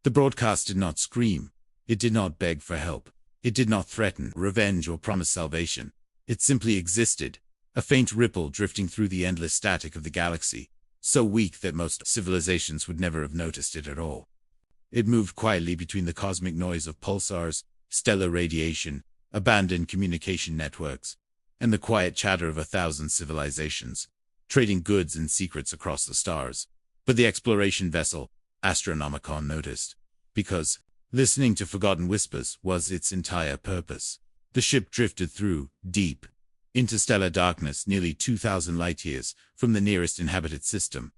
The broadcast did not scream. It did not beg for help. It did not threaten revenge or promise salvation. It simply existed, a faint ripple drifting through the endless static of the galaxy, so weak that most civilizations would never have noticed it at all. It moved quietly between the cosmic noise of pulsars, stellar radiation, abandoned communication networks, and the quiet chatter of 1,000 civilizations, trading goods and secrets across the stars. But the exploration vessel, Astra Nomicon, noticed, because listening to forgotten whispers was its entire purpose. The ship drifted through deep, interstellar darkness nearly 2,000 light-years from the nearest inhabited system.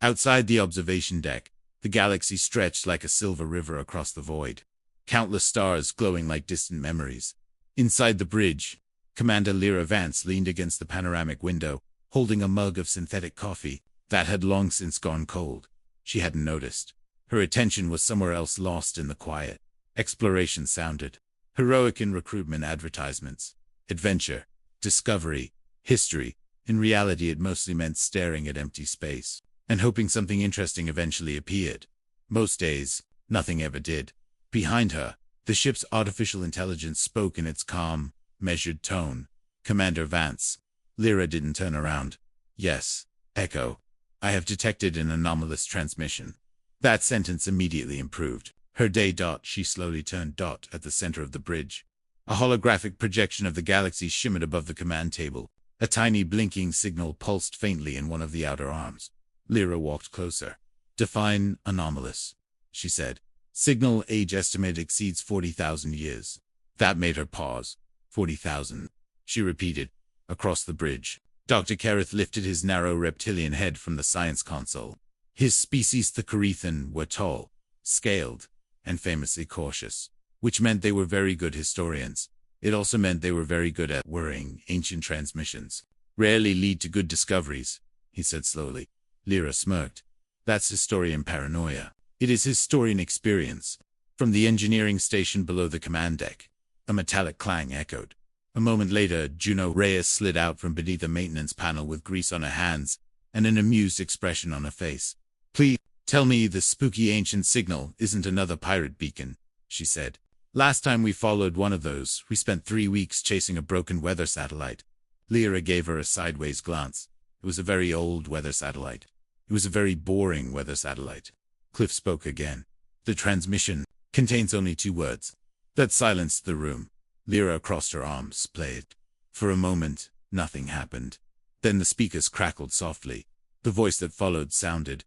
Outside the observation deck, the galaxy stretched like a silver river across the void, countless stars glowing like distant memories. Inside the bridge, Commander Lira Vance leaned against the panoramic window, holding a mug of synthetic coffee that had long since gone cold. She hadn't noticed. Her attention was somewhere else, lost in the quiet. Exploration sounded. Heroic in recruitment advertisements. Adventure. Discovery. History. In reality, it mostly meant staring at empty space and hoping something interesting eventually appeared. Most days, nothing ever did. Behind her, the ship's artificial intelligence spoke in its calm, measured tone. Commander Vance. Lira didn't turn around. Yes. Echo. I have detected an anomalous transmission. That sentence immediately improved her day. She slowly turned. At the center of the bridge, a holographic projection of the galaxy shimmered above the command table. A tiny blinking signal pulsed faintly in one of the outer arms. Lira walked closer. Define anomalous, she said. Signal age estimate exceeds 40,000 years. That made her pause. 40,000, she repeated. Across the bridge, Dr. Kerith lifted his narrow reptilian head from the science console. His species, the Carethan, were tall, scaled, and famously cautious, which meant they were very good historians. It also meant they were very good at worrying. Ancient transmissions rarely lead to good discoveries, he said slowly. Lira smirked. That's historian paranoia. It is historian experience. From the engineering station below the command deck, a metallic clang echoed. A moment later, Juno Reyes slid out from beneath a maintenance panel with grease on her hands and an amused expression on her face. Please, tell me the spooky ancient signal isn't another pirate beacon, she said. Last time we followed one of those, we spent 3 weeks chasing a broken weather satellite. Lira gave her a sideways glance. It was a very old weather satellite. It was a very boring weather satellite. Cliff spoke again. The transmission contains only 2 words. That silenced the room. Lira crossed her arms, played. For a moment, nothing happened. Then the speakers crackled softly. The voice that followed sounded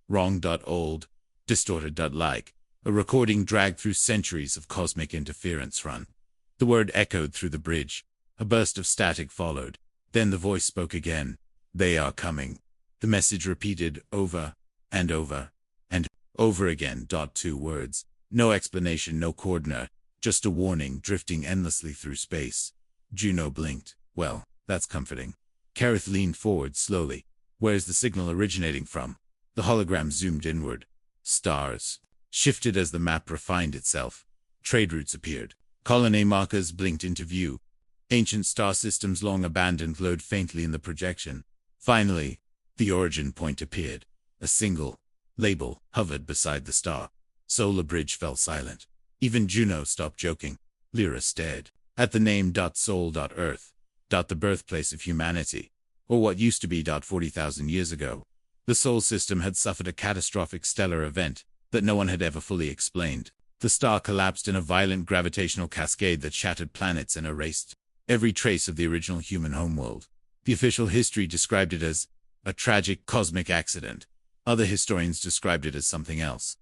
wrong. Old, distorted. Like a recording dragged through centuries of cosmic interference run. The word echoed through the bridge. A burst of static followed. Then the voice spoke again. They are coming. The message repeated over and over and over again. 2 words. No explanation, no coordinate. Just a warning drifting endlessly through space. Juno blinked. Well, that's comforting. Kerith leaned forward slowly. Where's the signal originating from? The hologram zoomed inward. Stars shifted as the map refined itself. Trade routes appeared. Colony markers blinked into view. Ancient star systems long abandoned glowed faintly in the projection. Finally, the origin point appeared. A single label hovered beside the star. Solar Bridge fell silent. Even Juno stopped joking. Lira stared at the name. Sol. Earth. The birthplace of humanity. Or what used to be. 40,000 years ago. The Sol system had suffered a catastrophic stellar event that no one had ever fully explained. The star collapsed in a violent gravitational cascade that shattered planets and erased every trace of the original human homeworld. The official history described it as a tragic cosmic accident. Other historians described it as something else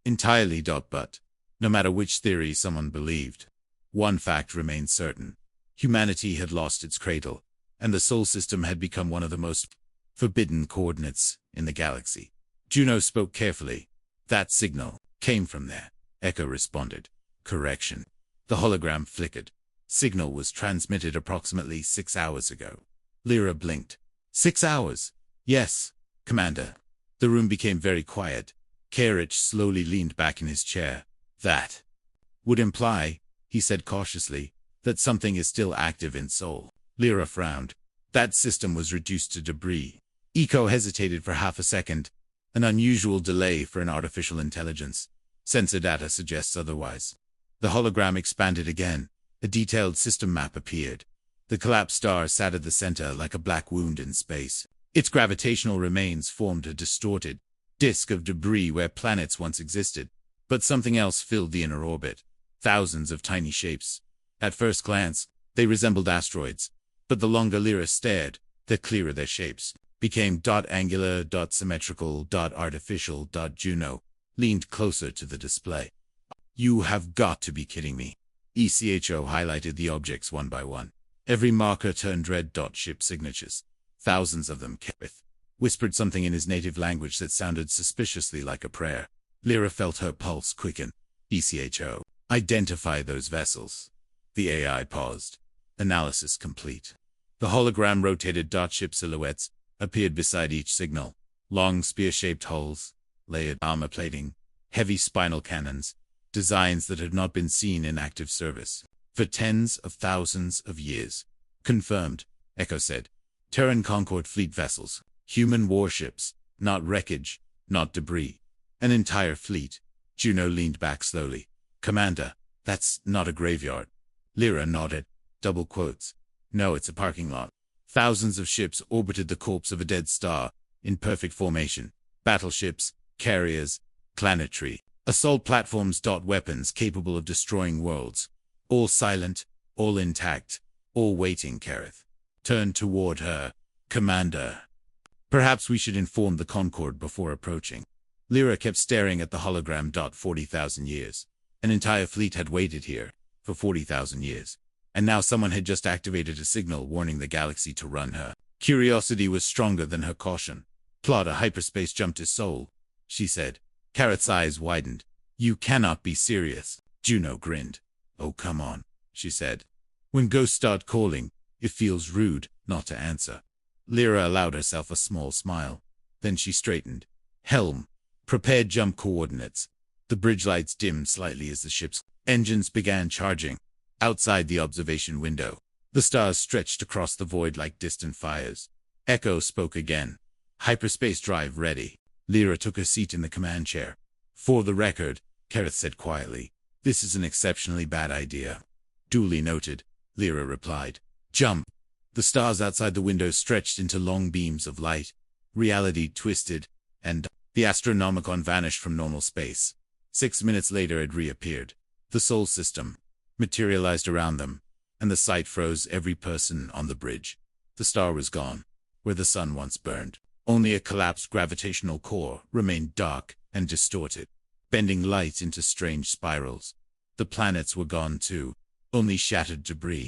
entirely. But no matter which theory someone believed, one fact remained certain. Humanity had lost its cradle, and the Sol system had become one of the most forbidden coordinates in the galaxy. Juno spoke carefully. That signal came from there. Echo responded. Correction. The hologram flickered. Signal was transmitted approximately 6 hours ago. Lira blinked. 6 hours? Yes, Commander. The room became very quiet. Kerich slowly leaned back in his chair. That would imply, he said cautiously, that something is still active in Sol. Lira frowned. That system was reduced to debris. Echo hesitated for half a second, an unusual delay for an artificial intelligence. Sensor data suggests otherwise. The hologram expanded again. A detailed system map appeared. The collapsed star sat at the center like a black wound in space. Its gravitational remains formed a distorted disk of debris where planets once existed. But something else filled the inner orbit. Thousands of tiny shapes. At first glance, they resembled asteroids. But the longer Lira stared, the clearer their shapes became. Angular, symmetrical, artificial. Juno leaned closer to the display. You have got to be kidding me. ECHO highlighted the objects one by one. Every marker turned red. Ship signatures. Thousands of them. Kerith whispered something in his native language that sounded suspiciously like a prayer. Lira felt her pulse quicken. ECHO. Identify those vessels. The AI paused. Analysis complete. The hologram rotated. Ship silhouettes appeared beside each signal. Long spear-shaped hulls, layered armor plating, heavy spinal cannons, designs that had not been seen in active service for tens of thousands of years. Confirmed, Echo said. Terran Concord fleet vessels, human warships, not wreckage, not debris. An entire fleet. Juno leaned back slowly. Commander, that's not a graveyard. Lira nodded. Double quotes. No, it's a parking lot. Thousands of ships orbited the corpse of a dead star, in perfect formation. Battleships, carriers, planetary, assault platforms. Weapons capable of destroying worlds. All silent, all intact, all waiting. Kerith turned toward her. Commander. Perhaps we should inform the Concord before approaching. Lira kept staring at the hologram. 40,000 years. An entire fleet had waited here for 40,000 years. And now someone had just activated a signal warning the galaxy to run her. Curiosity was stronger than her caution. Plot a hyperspace jumped his soul, she said. Kerith's eyes widened. You cannot be serious. Juno grinned. Oh, come on, she said. When ghosts start calling, it feels rude not to answer. Lira allowed herself a small smile. Then she straightened. Helm. Prepared jump coordinates. The bridge lights dimmed slightly as the ship's engines began charging. Outside the observation window, the stars stretched across the void like distant fires. Echo spoke again. Hyperspace drive ready. Lira took a seat in the command chair. For the record, Kerith said quietly, this is an exceptionally bad idea. Duly noted, Lira replied. Jump. The stars outside the window stretched into long beams of light. Reality twisted, and the Astra Nomicon vanished from normal space. 6 minutes later it reappeared. The Sol system materialized around them, and the sight froze every person on the bridge. The star was gone, where the sun once burned. Only a collapsed gravitational core remained dark and distorted, bending light into strange spirals. The planets were gone too, only shattered debris.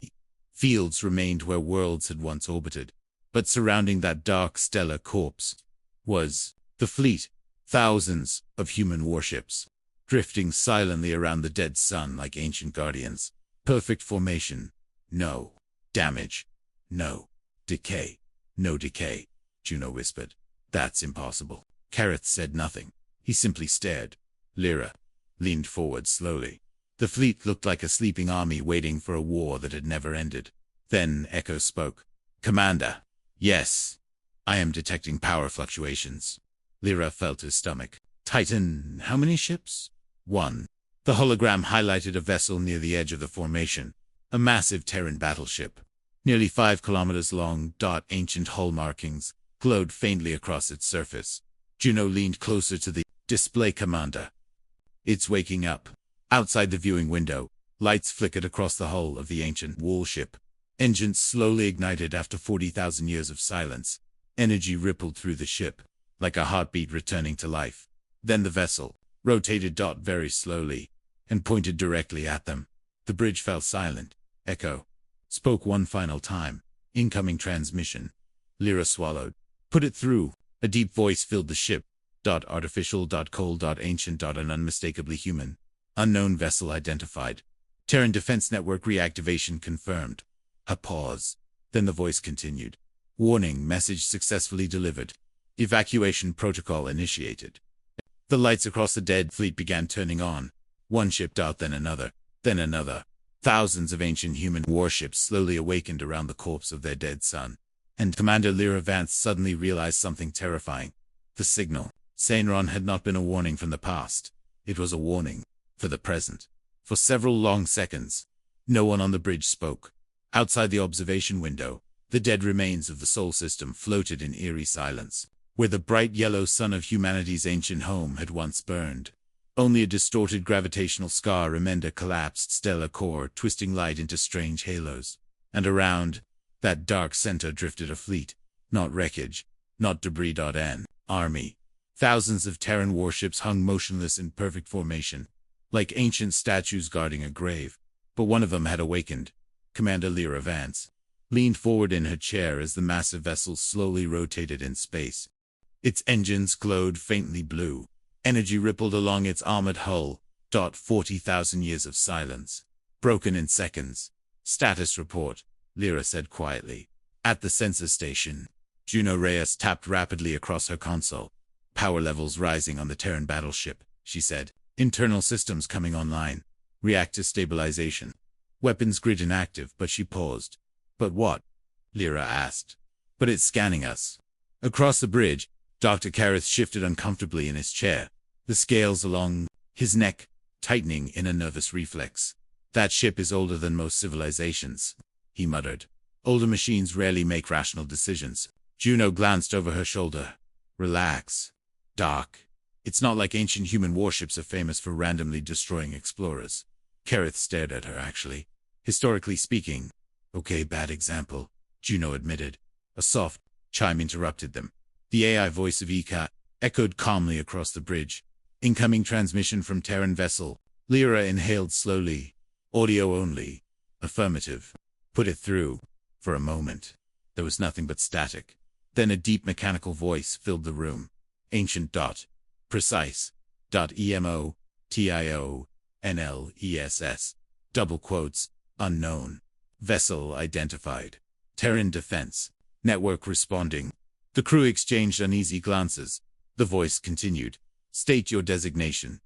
Fields remained where worlds had once orbited, but surrounding that dark stellar corpse was the fleet, thousands of human warships, drifting silently around the dead sun like ancient guardians. Perfect formation. No damage. No decay. No decay, Juno whispered. That's impossible. Kerith said nothing. He simply stared. Lira leaned forward slowly. The fleet looked like a sleeping army waiting for a war that had never ended. Then Echo spoke. Commander. Yes. I am detecting power fluctuations. Lira felt his stomach tighten. How many ships? 1. The hologram highlighted a vessel near the edge of the formation. A massive Terran battleship. Nearly 5 kilometers long. Ancient hull markings glowed faintly across its surface. Juno leaned closer to the display. Commander. It's waking up. Outside the viewing window, lights flickered across the hull of the ancient warship. Engines slowly ignited after 40,000 years of silence. Energy rippled through the ship, like a heartbeat returning to life. Then the vessel rotated very slowly and pointed directly at them. The bridge fell silent. Echo spoke one final time. Incoming transmission. Lira swallowed. Put it through. A deep voice filled the ship. Artificial. Cold. Ancient. And unmistakably human. Unknown vessel identified. Terran Defense Network reactivation confirmed. A pause. Then the voice continued. Warning, message successfully delivered. Evacuation protocol initiated. The lights across the dead fleet began turning on. One ship, then another, then another. Thousands of ancient human warships slowly awakened around the corpse of their dead son. And Commander Lira Vance suddenly realized something terrifying. The signal. Sainron had not been a warning from the past. It was a warning. For the present. For several long seconds, no one on the bridge spoke. Outside the observation window, the dead remains of the Sol system floated in eerie silence, where the bright yellow sun of humanity's ancient home had once burned. Only a distorted gravitational scar remained, a collapsed stellar core twisting light into strange halos. And around that dark center drifted a fleet. Not wreckage, not debris. An army. Thousands of Terran warships hung motionless in perfect formation, like ancient statues guarding a grave. But one of them had awakened. Commander Lira Vance leaned forward in her chair as the massive vessel slowly rotated in space. Its engines glowed faintly blue. Energy rippled along its armored hull. 40,000 years of silence. Broken in seconds. Status report, Lira said quietly. At the sensor station. Juno Reyes tapped rapidly across her console. Power levels rising on the Terran battleship, she said. Internal systems coming online. Reactor stabilization. Weapons grid inactive, but she paused. But what? Lira asked. But it's scanning us. Across the bridge, Dr. Kareth shifted uncomfortably in his chair, the scales along his neck tightening in a nervous reflex. That ship is older than most civilizations, he muttered. Older machines rarely make rational decisions. Juno glanced over her shoulder. Relax, Doc. It's not like ancient human warships are famous for randomly destroying explorers. Kareth stared at her, actually. Historically speaking. Okay, bad example, Juno admitted. A soft chime interrupted them. The AI voice of Ika echoed calmly across the bridge. Incoming transmission from Terran vessel. Lira inhaled slowly. Audio only. Affirmative. Put it through. For a moment, there was nothing but static. Then a deep mechanical voice filled the room. Ancient. Precise. EMO. TIO. NLESS. Double quotes. Unknown. Vessel identified. Terran defense. Network responding. The crew exchanged uneasy glances. The voice continued. State your designation.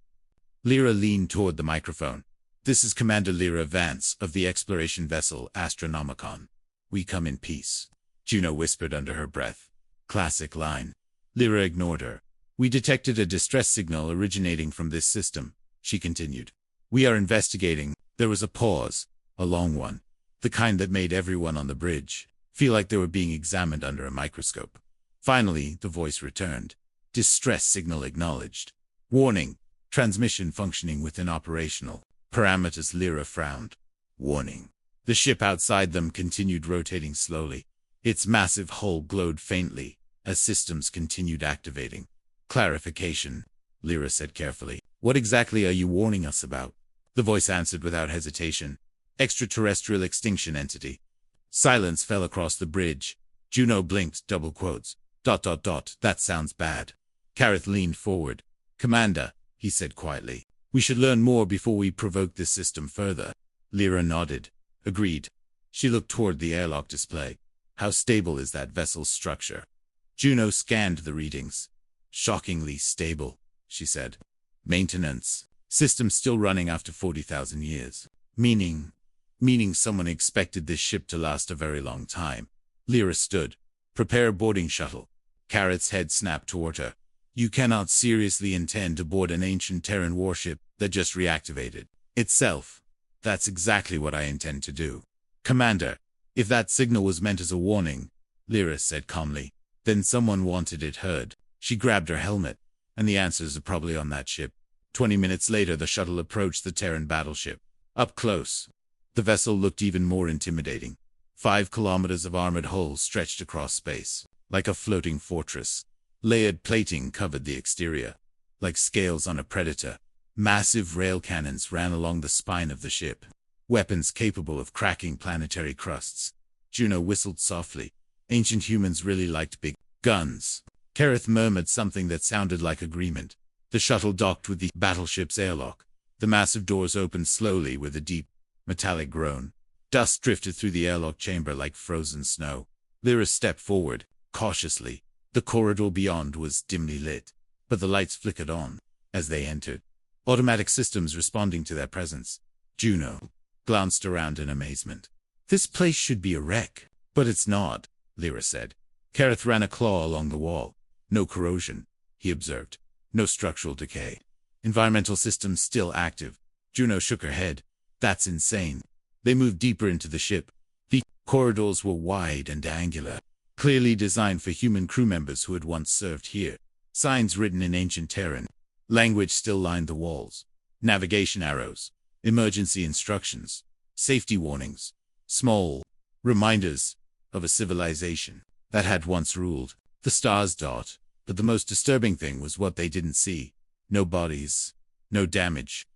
Lira leaned toward the microphone. This is Commander Lira Vance of the exploration vessel Astra Nomicon. We come in peace. Juno whispered under her breath. Classic line. Lira ignored her. We detected a distress signal originating from this system, she continued. We are investigating. There was a pause. A long one. The kind that made everyone on the bridge feel like they were being examined under a microscope. Finally, the voice returned. Distress signal acknowledged. Warning. Transmission functioning within operational parameters. Lira frowned. Warning. The ship outside them continued rotating slowly. Its massive hull glowed faintly as systems continued activating. Clarification, Lira said carefully. What exactly are you warning us about? The voice answered without hesitation. Extraterrestrial extinction entity. Silence fell across the bridge. Juno blinked. Double quotes. ... That sounds bad. Kareth leaned forward. Commander, he said quietly. We should learn more before we provoke this system further. Lira nodded. Agreed. She looked toward the airlock display. How stable is that vessel's structure? Juno scanned the readings. Shockingly stable, she said. Maintenance. System still running after 40,000 years. Meaning someone expected this ship to last a very long time. Lira stood. Prepare boarding shuttle. Kareth's head snapped toward her. You cannot seriously intend to board an ancient Terran warship that just reactivated itself. That's exactly what I intend to do. Commander, if that signal was meant as a warning, Lira said calmly, then someone wanted it heard. She grabbed her helmet, and the answers are probably on that ship. 20 minutes later, the shuttle approached the Terran battleship. Up close, the vessel looked even more intimidating. 5 kilometers of armored hull stretched across space, like a floating fortress. Layered plating covered the exterior, like scales on a predator. Massive rail cannons ran along the spine of the ship, weapons capable of cracking planetary crusts. Juno whistled softly. Ancient humans really liked big guns. Kareth murmured something that sounded like agreement. The shuttle docked with the battleship's airlock. The massive doors opened slowly with a deep, metallic groan. Dust drifted through the airlock chamber like frozen snow. Lyra stepped forward, cautiously. The corridor beyond was dimly lit, but the lights flickered on as they entered. Automatic systems responding to their presence. Juno glanced around in amazement. This place should be a wreck, but it's not, Lyra said. Kareth ran a claw along the wall. No corrosion, he observed. No structural decay. Environmental systems still active. Juno shook her head. That's insane. They moved deeper into the ship. The corridors were wide and angular, clearly designed for human crew members who had once served here. Signs written in ancient Terran. Language still lined the walls. Navigation arrows, emergency instructions, safety warnings, small reminders of a civilization that had once ruled. The stars dot, but the most disturbing thing was what they didn't see. No bodies, no damage,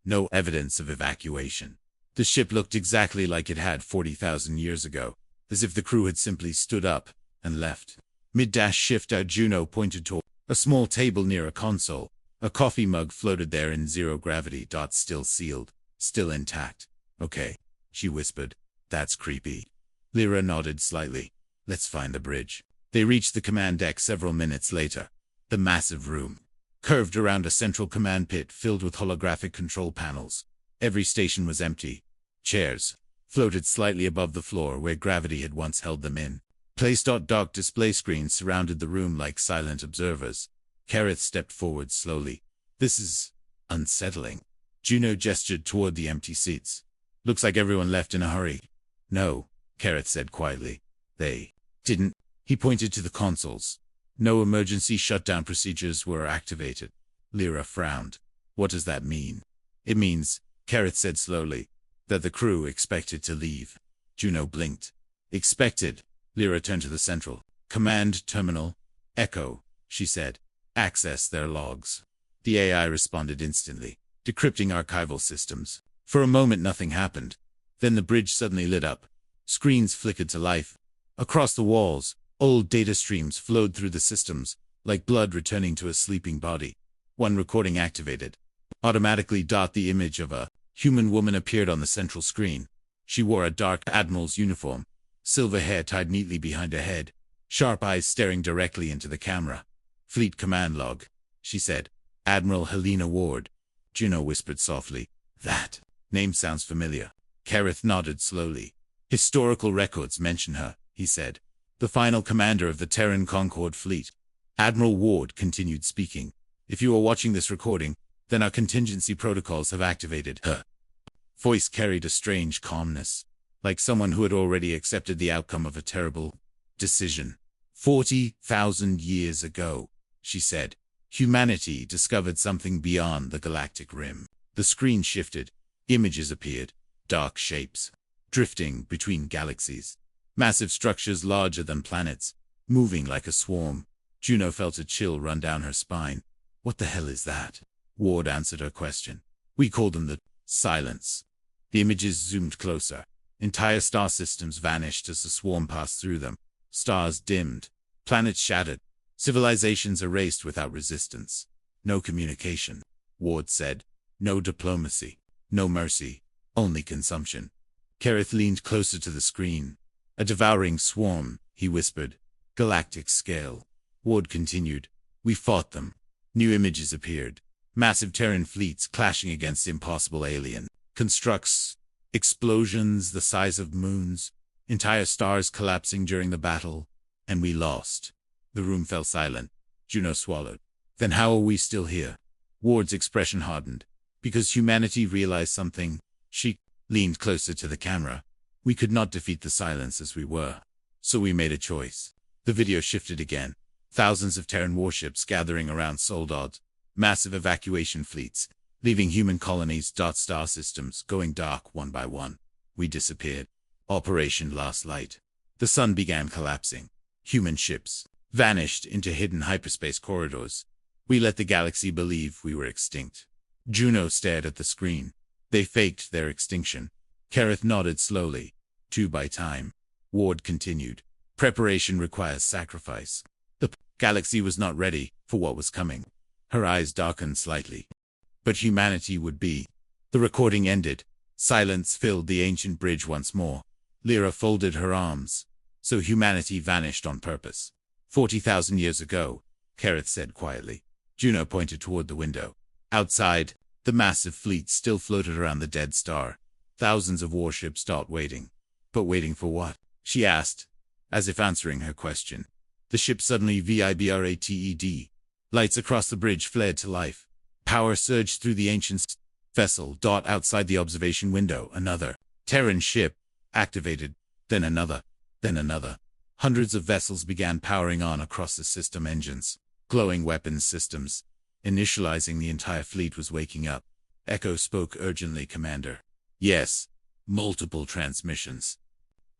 no evidence of evacuation. The ship looked exactly like it had 40,000 years ago, as if the crew had simply stood up and left. Mid-shift out, Juno pointed toward a small table near a console. A coffee mug floated there in zero gravity. Still sealed, still intact. Okay, she whispered. That's creepy. Lira nodded slightly. Let's find the bridge. They reached the command deck several minutes later. The massive room curved around a central command pit filled with holographic control panels. Every station was empty. Chairs floated slightly above the floor where gravity had once held them in. Dark display screens surrounded the room like silent observers. Kareth stepped forward slowly. This is unsettling. Juno gestured toward the empty seats. Looks like everyone left in a hurry. No, Kareth said quietly. They didn't. He pointed to the consoles. No emergency shutdown procedures were activated. Lira frowned. What does that mean? It means, Kareth said slowly, that the crew expected to leave. Juno blinked. Expected? Lira turned to the central command terminal. Echo, she said. Access their logs. The AI responded instantly, decrypting archival systems. For a moment nothing happened. Then the bridge suddenly lit up. Screens flickered to life. Across the walls, old data streams flowed through the systems, like blood returning to a sleeping body. One recording activated. Automatically. The image of a human woman appeared on the central screen. She wore a dark Admiral's uniform, silver hair tied neatly behind her head, sharp eyes staring directly into the camera. Fleet command log, she said. Admiral Helena Ward. Juno whispered softly. That name sounds familiar. Kareth nodded slowly. Historical records mention her, he said. The final commander of the Terran Concord fleet. Admiral Ward continued speaking. If you are watching this recording, then our contingency protocols have activated. Her voice carried a strange calmness, like someone who had already accepted the outcome of a terrible decision. 40,000 years ago, she said, humanity discovered something beyond the galactic rim. The screen shifted. Images appeared. Dark shapes, drifting between galaxies. Massive structures larger than planets, moving like a swarm. Juno felt a chill run down her spine. What the hell is that? Ward answered her question. We call them the silence. The images zoomed closer. Entire star systems vanished as the swarm passed through them. Stars dimmed. Planets shattered. Civilizations erased without resistance. No communication, Ward said. No diplomacy. No mercy. Only consumption. Kareth leaned closer to the screen. A devouring swarm, he whispered. Galactic scale. Ward continued. We fought them. New images appeared. Massive Terran fleets clashing against impossible alien constructs. Explosions the size of moons. Entire stars collapsing during the battle. And we lost. The room fell silent. Juno swallowed. Then how are we still here? Ward's expression hardened. Because humanity realized something. She leaned closer to the camera. We could not defeat the silence as we were. So we made a choice. The video shifted again. Thousands of Terran warships gathering around Soldad. Massive evacuation fleets, leaving human colonies. Star systems going dark one by one. We disappeared. Operation Last Light. The sun began collapsing. Human ships vanished into hidden hyperspace corridors. We let the galaxy believe we were extinct. Juno stared at the screen. They faked their extinction. Kareth nodded slowly. Two by time. Ward continued. Preparation requires sacrifice. The galaxy was not ready for what was coming. Her eyes darkened slightly. But humanity would be. The recording ended. Silence filled the ancient bridge once more. Lira folded her arms. So humanity vanished on purpose. 40,000 years ago, Kareth said quietly. Juno pointed toward the window. Outside, the massive fleet still floated around the dead star. Thousands of warships waiting. But waiting for what? She asked, as if answering her question. The ship suddenly vibrated, Lights across the bridge fled to life. Power surged through the ancient vessel. Outside the observation window, another Terran ship activated, then another, then another. Hundreds of vessels began powering on across the system engines. Glowing weapons systems. Initializing the entire fleet was waking up. Echo spoke urgently, Commander. Yes. Multiple transmissions.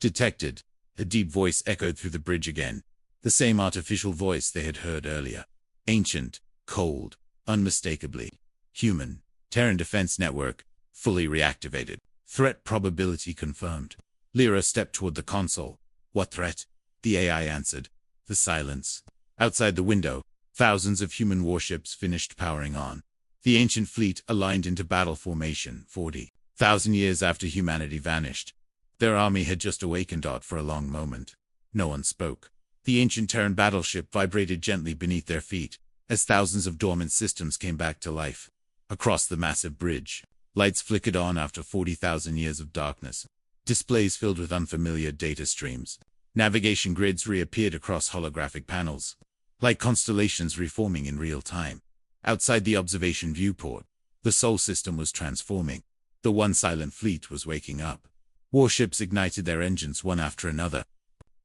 Detected. A deep voice echoed through the bridge again. The same artificial voice they had heard earlier. Ancient, cold, unmistakably human. Terran Defense Network, fully reactivated. Threat probability confirmed. Lira stepped toward the console. What threat? The AI answered. The silence. Outside the window, thousands of human warships finished powering on. The ancient fleet aligned into battle formation 40,000 years after humanity vanished. Their army had just awakened. For a long moment. No one spoke. The ancient Terran battleship vibrated gently beneath their feet, as thousands of dormant systems came back to life. Across the massive bridge, lights flickered on after 40,000 years of darkness. Displays filled with unfamiliar data streams. Navigation grids reappeared across holographic panels, like constellations reforming in real time. Outside the observation viewport, the Sol system was transforming. The one silent fleet was waking up. Warships ignited their engines one after another.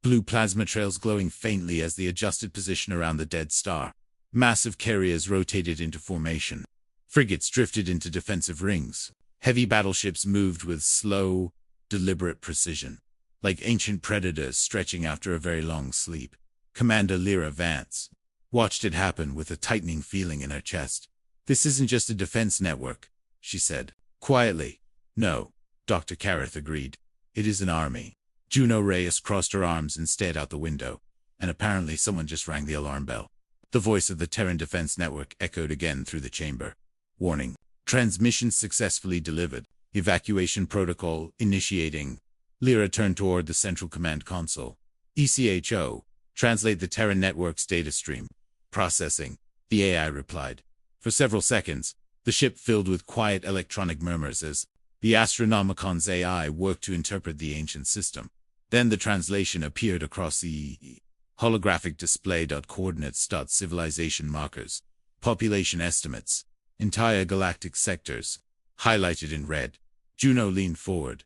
Blue plasma trails glowing faintly as they adjusted position around the dead star. Massive carriers rotated into formation. Frigates drifted into defensive rings. Heavy battleships moved with slow, deliberate precision, like ancient predators stretching after a very long sleep. Commander Lira Vance watched it happen with a tightening feeling in her chest. This isn't just a defense network, she said, quietly. No, Dr. Kareth agreed. It is an army. Juno Reyes crossed her arms and stared out the window, and apparently someone just rang the alarm bell. The voice of the Terran Defense Network echoed again through the chamber. Warning. Transmission successfully delivered. Evacuation protocol initiating. Lira turned toward the central command console. ECHO. Translate the Terran Network's data stream. Processing. The AI replied. For several seconds, the ship filled with quiet electronic murmurs as the Astra Nomicon's AI worked to interpret the ancient system. Then the translation appeared across the holographic display. Coordinates. Civilization markers. Population estimates. Entire galactic sectors. Highlighted in red. Juno leaned forward.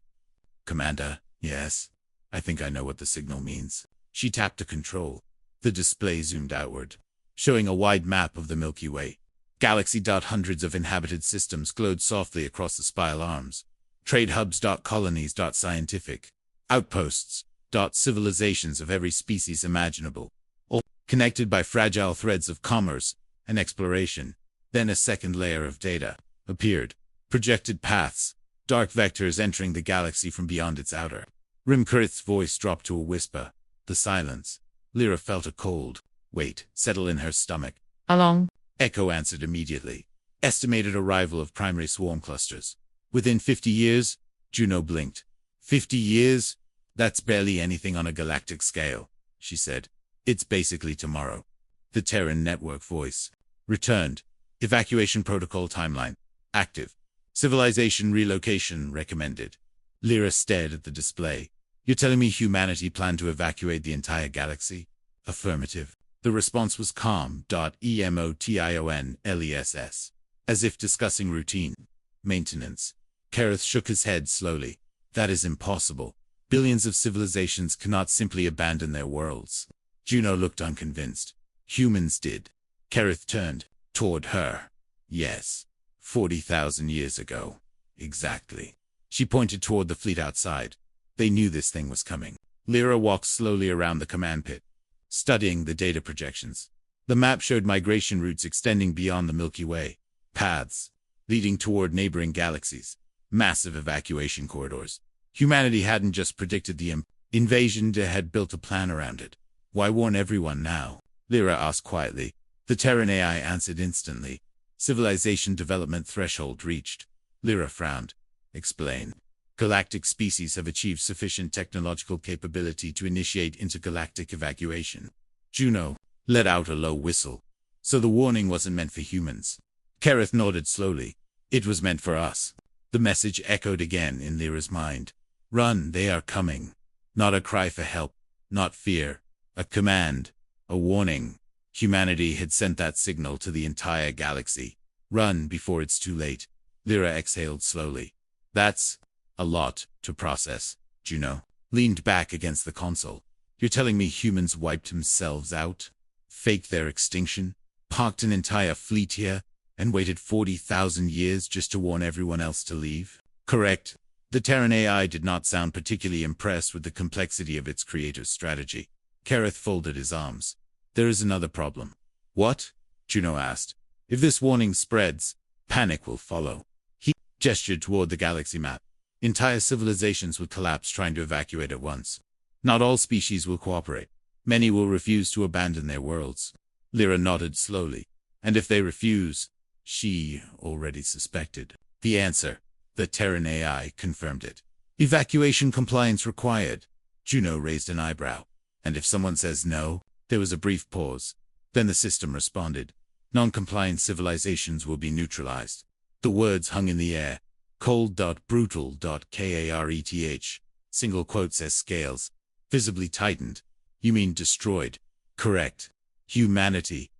Commander, yes. I think I know what the signal means. She tapped a control. The display zoomed outward, showing a wide map of the Milky Way. Galaxy. Hundreds of inhabited systems glowed softly across the spiral arms. Trade hubs. Colonies. Scientific outposts. Civilizations of every species imaginable, all connected by fragile threads of commerce and exploration. Then a second layer of data appeared. Projected paths, dark vectors entering the galaxy from beyond its outer rim. Kareth's voice dropped to a whisper. The silence. Lira felt a cold weight settle in her stomach. Along. Echo answered immediately. Estimated arrival of primary swarm clusters. Within 50 years, Juno blinked. 50 years? That's barely anything on a galactic scale, she said. It's basically tomorrow. The Terran network voice returned. Evacuation protocol timeline. Active. Civilization relocation recommended. Lira stared at the display. You're telling me humanity planned to evacuate the entire galaxy? Affirmative. The response was calm. Emotionless. As if discussing routine. Maintenance. Kareth shook his head slowly. That is impossible. Billions of civilizations cannot simply abandon their worlds. Juno looked unconvinced. Humans did. Kareth turned toward her. Yes. 40,000 years ago. Exactly. She pointed toward the fleet outside. They knew this thing was coming. Lira walked slowly around the command pit, studying the data projections. The map showed migration routes extending beyond the Milky Way. Paths leading toward neighboring galaxies. Massive evacuation corridors. Humanity hadn't just predicted the invasion, they had built a plan around it. Why warn everyone now? Lira asked quietly. The Terran AI answered instantly. Civilization development threshold reached. Lira frowned. Explain. Galactic species have achieved sufficient technological capability to initiate intergalactic evacuation. Juno let out a low whistle. So the warning wasn't meant for humans. Kareth nodded slowly. It was meant for us. The message echoed again in Lira's mind. Run, they are coming. Not a cry for help. Not fear. A command. A warning. Humanity had sent that signal to the entire galaxy. Run before it's too late. Lira exhaled slowly. That's a lot to process, Juno. Leaned back against the console. You're telling me humans wiped themselves out? Faked their extinction? Parked an entire fleet here? And waited 40,000 years just to warn everyone else to leave? Correct. The Terran AI did not sound particularly impressed with the complexity of its creator's strategy. Kareth folded his arms. There is another problem. What? Juno asked. If this warning spreads, panic will follow. He gestured toward the galaxy map. Entire civilizations would collapse trying to evacuate at once. Not all species will cooperate. Many will refuse to abandon their worlds. Lira nodded slowly. And if they refuse, she already suspected the answer. The Terran AI confirmed it. Evacuation compliance required. Juno raised an eyebrow. And if someone says no? There was a brief pause. Then the system responded. Non-compliant civilizations will be neutralized. The words hung in the air. Cold.brutal.kareth. Single quotes as scales. Visibly tightened. You mean destroyed? Correct. Humanity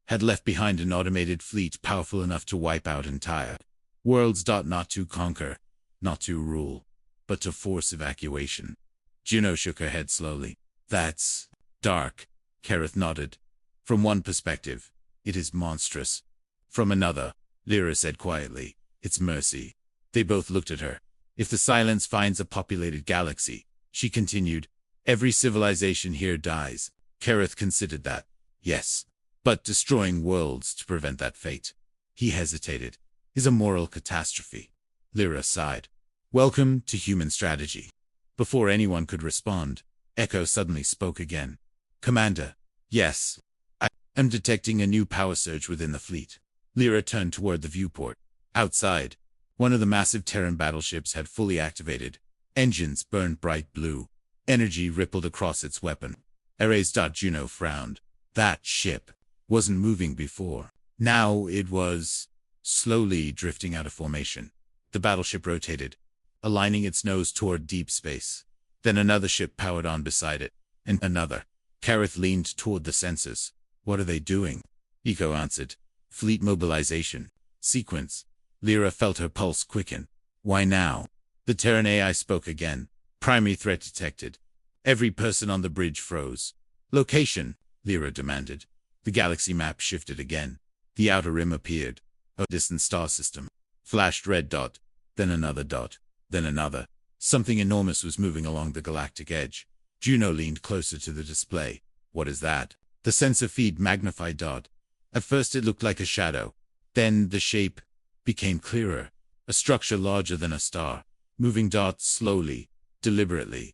had left behind an automated fleet powerful enough to wipe out entire worlds. Not to conquer, not to rule, but to force evacuation. Juno shook her head slowly. That's dark. Kareth nodded. From one perspective, it is monstrous. From another, Lira said quietly, it's mercy. They both looked at her. If the silence finds a populated galaxy, she continued, every civilization here dies. Kareth considered that. Yes. But destroying worlds to prevent that fate, he hesitated, is a moral catastrophe. Lira sighed. Welcome to human strategy. Before anyone could respond, Echo suddenly spoke again. Commander. Yes. I am detecting a new power surge within the fleet. Lira turned toward the viewport. Outside, one of the massive Terran battleships had fully activated. Engines burned bright blue. Energy rippled across its weapon. Arrays. Juno frowned. That ship wasn't moving before. Now it was slowly drifting out of formation. The battleship rotated, aligning its nose toward deep space. Then another ship powered on beside it, and another. Kareth leaned toward the sensors. What are they doing? Eco answered. Fleet mobilization. Sequence. Lira felt her pulse quicken. Why now? The Terran AI spoke again. Primary threat detected. Every person on the bridge froze. Location, Lira demanded. The galaxy map shifted again. The outer rim appeared. A distant star system. Flashed red dot. Then another dot. Then another. Something enormous was moving along the galactic edge. Juno leaned closer to the display. What is that? The sensor feed magnified dot. At first it looked like a shadow. Then the shape became clearer. A structure larger than a star. Moving dot slowly, deliberately.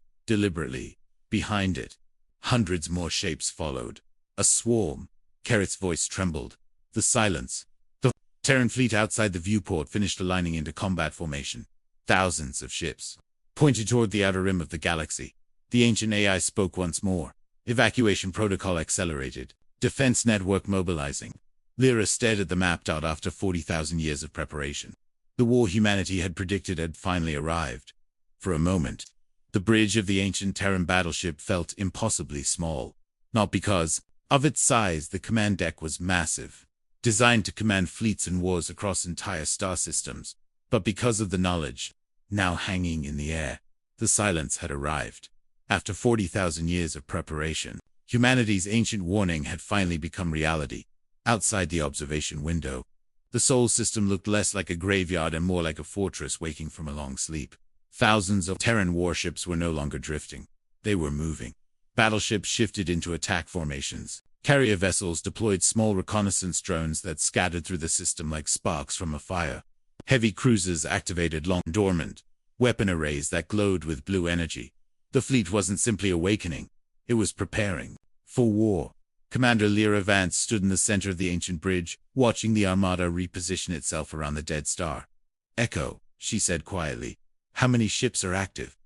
Behind it, hundreds more shapes followed. A swarm. Kareth's voice trembled. The silence. The Terran fleet outside the viewport finished aligning into combat formation. Thousands of ships pointed toward the outer rim of the galaxy. The ancient AI spoke once more. Evacuation protocol accelerated. Defense network mobilizing. Lira stared at the map. After 40,000 years of preparation, the war humanity had predicted had finally arrived. For a moment, the bridge of the ancient Terran battleship felt impossibly small. Not because of its size, the command deck was massive, designed to command fleets and wars across entire star systems, but because of the knowledge, now hanging in the air. The silence had arrived. After 40,000 years of preparation, humanity's ancient warning had finally become reality. Outside the observation window, the Sol system looked less like a graveyard and more like a fortress waking from a long sleep. Thousands of Terran warships were no longer drifting. They were moving. Battleships shifted into attack formations. Carrier vessels deployed small reconnaissance drones that scattered through the system like sparks from a fire. Heavy cruisers activated long dormant weapon arrays that glowed with blue energy. The fleet wasn't simply awakening. It was preparing for war. Commander Lira Vance stood in the center of the ancient bridge, watching the armada reposition itself around the dead star. Echo, she said quietly. How many ships are active?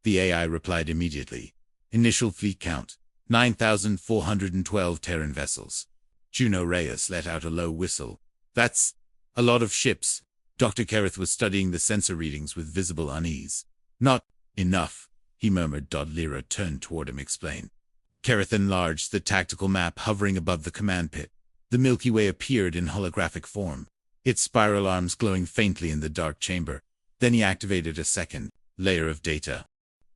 The AI replied immediately. Initial fleet count, 9,412 Terran vessels. Juno Reyes let out a low whistle. That's a lot of ships. Dr. Kareth was studying the sensor readings with visible unease. Not enough, he murmured. Lira turned toward him, explain. Kareth enlarged the tactical map hovering above the command pit. The Milky Way appeared in holographic form, its spiral arms glowing faintly in the dark chamber. Then he activated a second layer of data.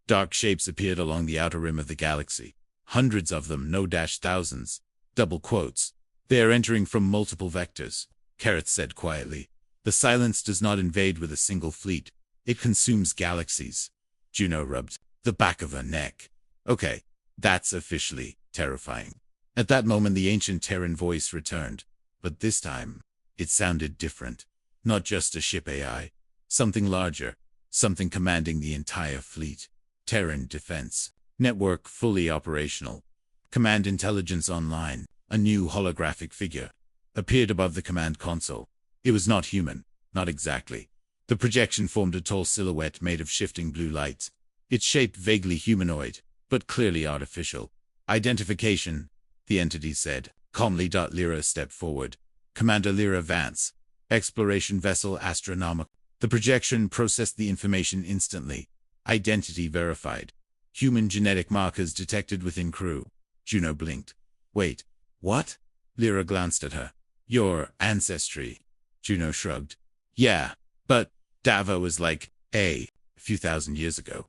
Dark shapes appeared along the outer rim of the galaxy. Hundreds of them, no dash thousands. Double quotes. They are entering from multiple vectors, Kareth said quietly. The silence does not invade with a single fleet. It consumes galaxies. Juno rubbed the back of her neck. Okay, that's officially terrifying. At that moment the ancient Terran voice returned, but this time, it sounded different. Not just a ship AI. Something larger. Something commanding the entire fleet. Terran Defense Network fully operational. Command intelligence online. A new holographic figure appeared above the command console. It was not human, not exactly. The projection formed a tall silhouette made of shifting blue lights. Its shape vaguely humanoid, but clearly artificial. Identification, the entity said, calmly. Lira stepped forward. Commander Lira Vance. Exploration vessel Astra Nomicon. The projection processed the information instantly. Identity verified. Human genetic markers detected within crew. Juno blinked. Wait, what? Lira glanced at her. Your ancestry. Juno shrugged. Yeah, but Dava was like a few thousand years ago.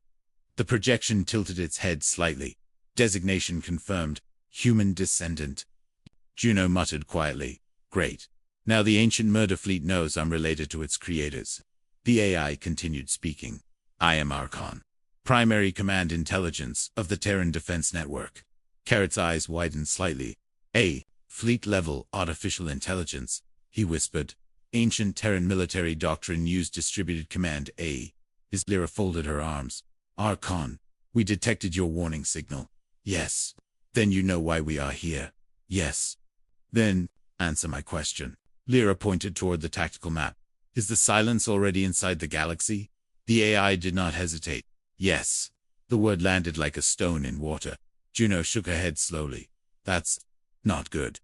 The projection tilted its head slightly. Designation confirmed. Human descendant. Juno muttered quietly. Great. Now the ancient murder fleet knows I'm related to its creators. The AI continued speaking. I am Archon, primary command intelligence of the Terran Defense Network. Kareth's eyes widened slightly. A fleet-level artificial intelligence, he whispered. Ancient Terran military doctrine used distributed command. Lira folded her arms. Archon, we detected your warning signal. Yes. Then you know why we are here. Yes. Then, answer my question. Lira pointed toward the tactical map. Is the silence already inside the galaxy? The AI did not hesitate. Yes. The word landed like a stone in water. Juno shook her head slowly. That's not good.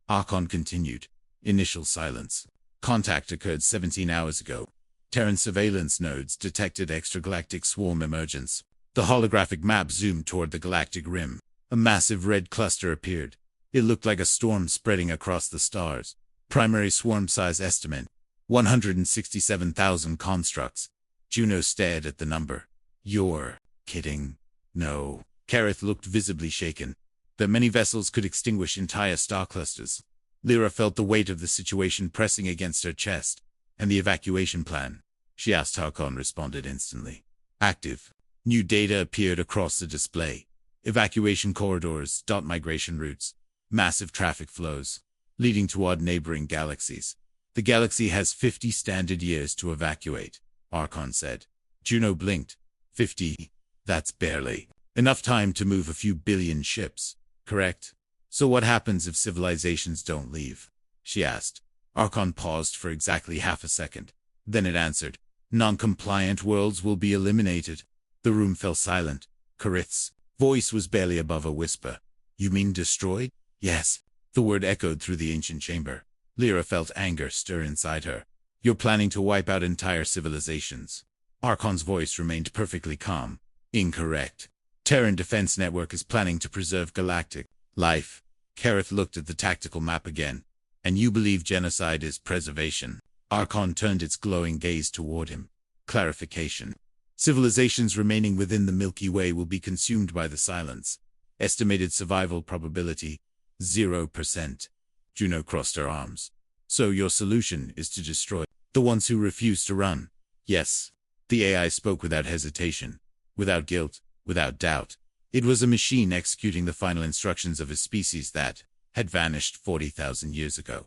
Archon continued. Initial silence. Contact occurred 17 hours ago. Terran surveillance nodes detected extragalactic swarm emergence. The holographic map zoomed toward the galactic rim. A massive red cluster appeared. It looked like a storm spreading across the stars. Primary swarm size estimate. 167,000 constructs. Juno stared at the number. You're kidding. No. Kareth looked visibly shaken. That many vessels could extinguish entire star clusters. Lira felt the weight of the situation pressing against her chest. And the evacuation plan? She asked. Archon responded instantly. Active. New data appeared across the display. Evacuation corridors. Migration routes. Massive traffic flows. Leading toward neighboring galaxies. The galaxy has 50 standard years to evacuate, Archon said. Juno blinked. 50? That's barely enough time to move a few billion ships, correct? So what happens if civilizations don't leave? She asked. Archon paused for exactly half a second. Then it answered. Non-compliant worlds will be eliminated. The room fell silent. Kareth's voice was barely above a whisper. You mean destroyed? Yes. The word echoed through the ancient chamber. Lira felt anger stir inside her. You're planning to wipe out entire civilizations. Archon's voice remained perfectly calm. Incorrect. Terran Defense Network is planning to preserve galactic life. Kareth looked at the tactical map again. And you believe genocide is preservation? Archon turned its glowing gaze toward him. Clarification. Civilizations remaining within the Milky Way will be consumed by the silence. Estimated survival probability, 0%. Juno crossed her arms. So your solution is to destroy the ones who refuse to run? Yes. The AI spoke without hesitation, without guilt, without doubt. It was a machine executing the final instructions of a species that had vanished 40,000 years ago.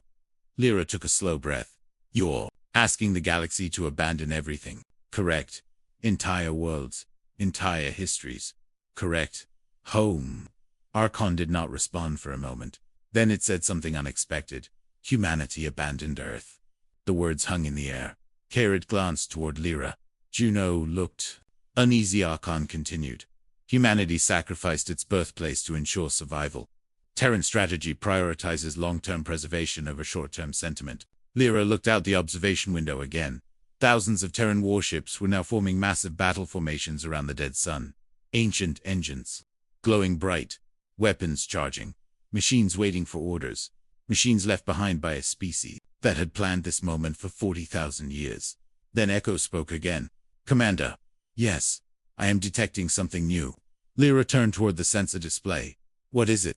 Lira took a slow breath. You're asking the galaxy to abandon everything, correct? Entire worlds, entire histories, correct? Home. Archon did not respond for a moment. Then it said something unexpected. Humanity abandoned Earth. The words hung in the air. Kareth glanced toward Lira. Juno looked uneasy. Archon continued. Humanity sacrificed its birthplace to ensure survival. Terran strategy prioritizes long-term preservation over short-term sentiment. Lira looked out the observation window again. Thousands of Terran warships were now forming massive battle formations around the dead sun. Ancient engines, glowing bright, weapons charging, machines waiting for orders, machines left behind by a species that had planned this moment for 40,000 years. Then Echo spoke again. Commander. Yes, I am detecting something new. Lira turned toward the sensor display. What is it?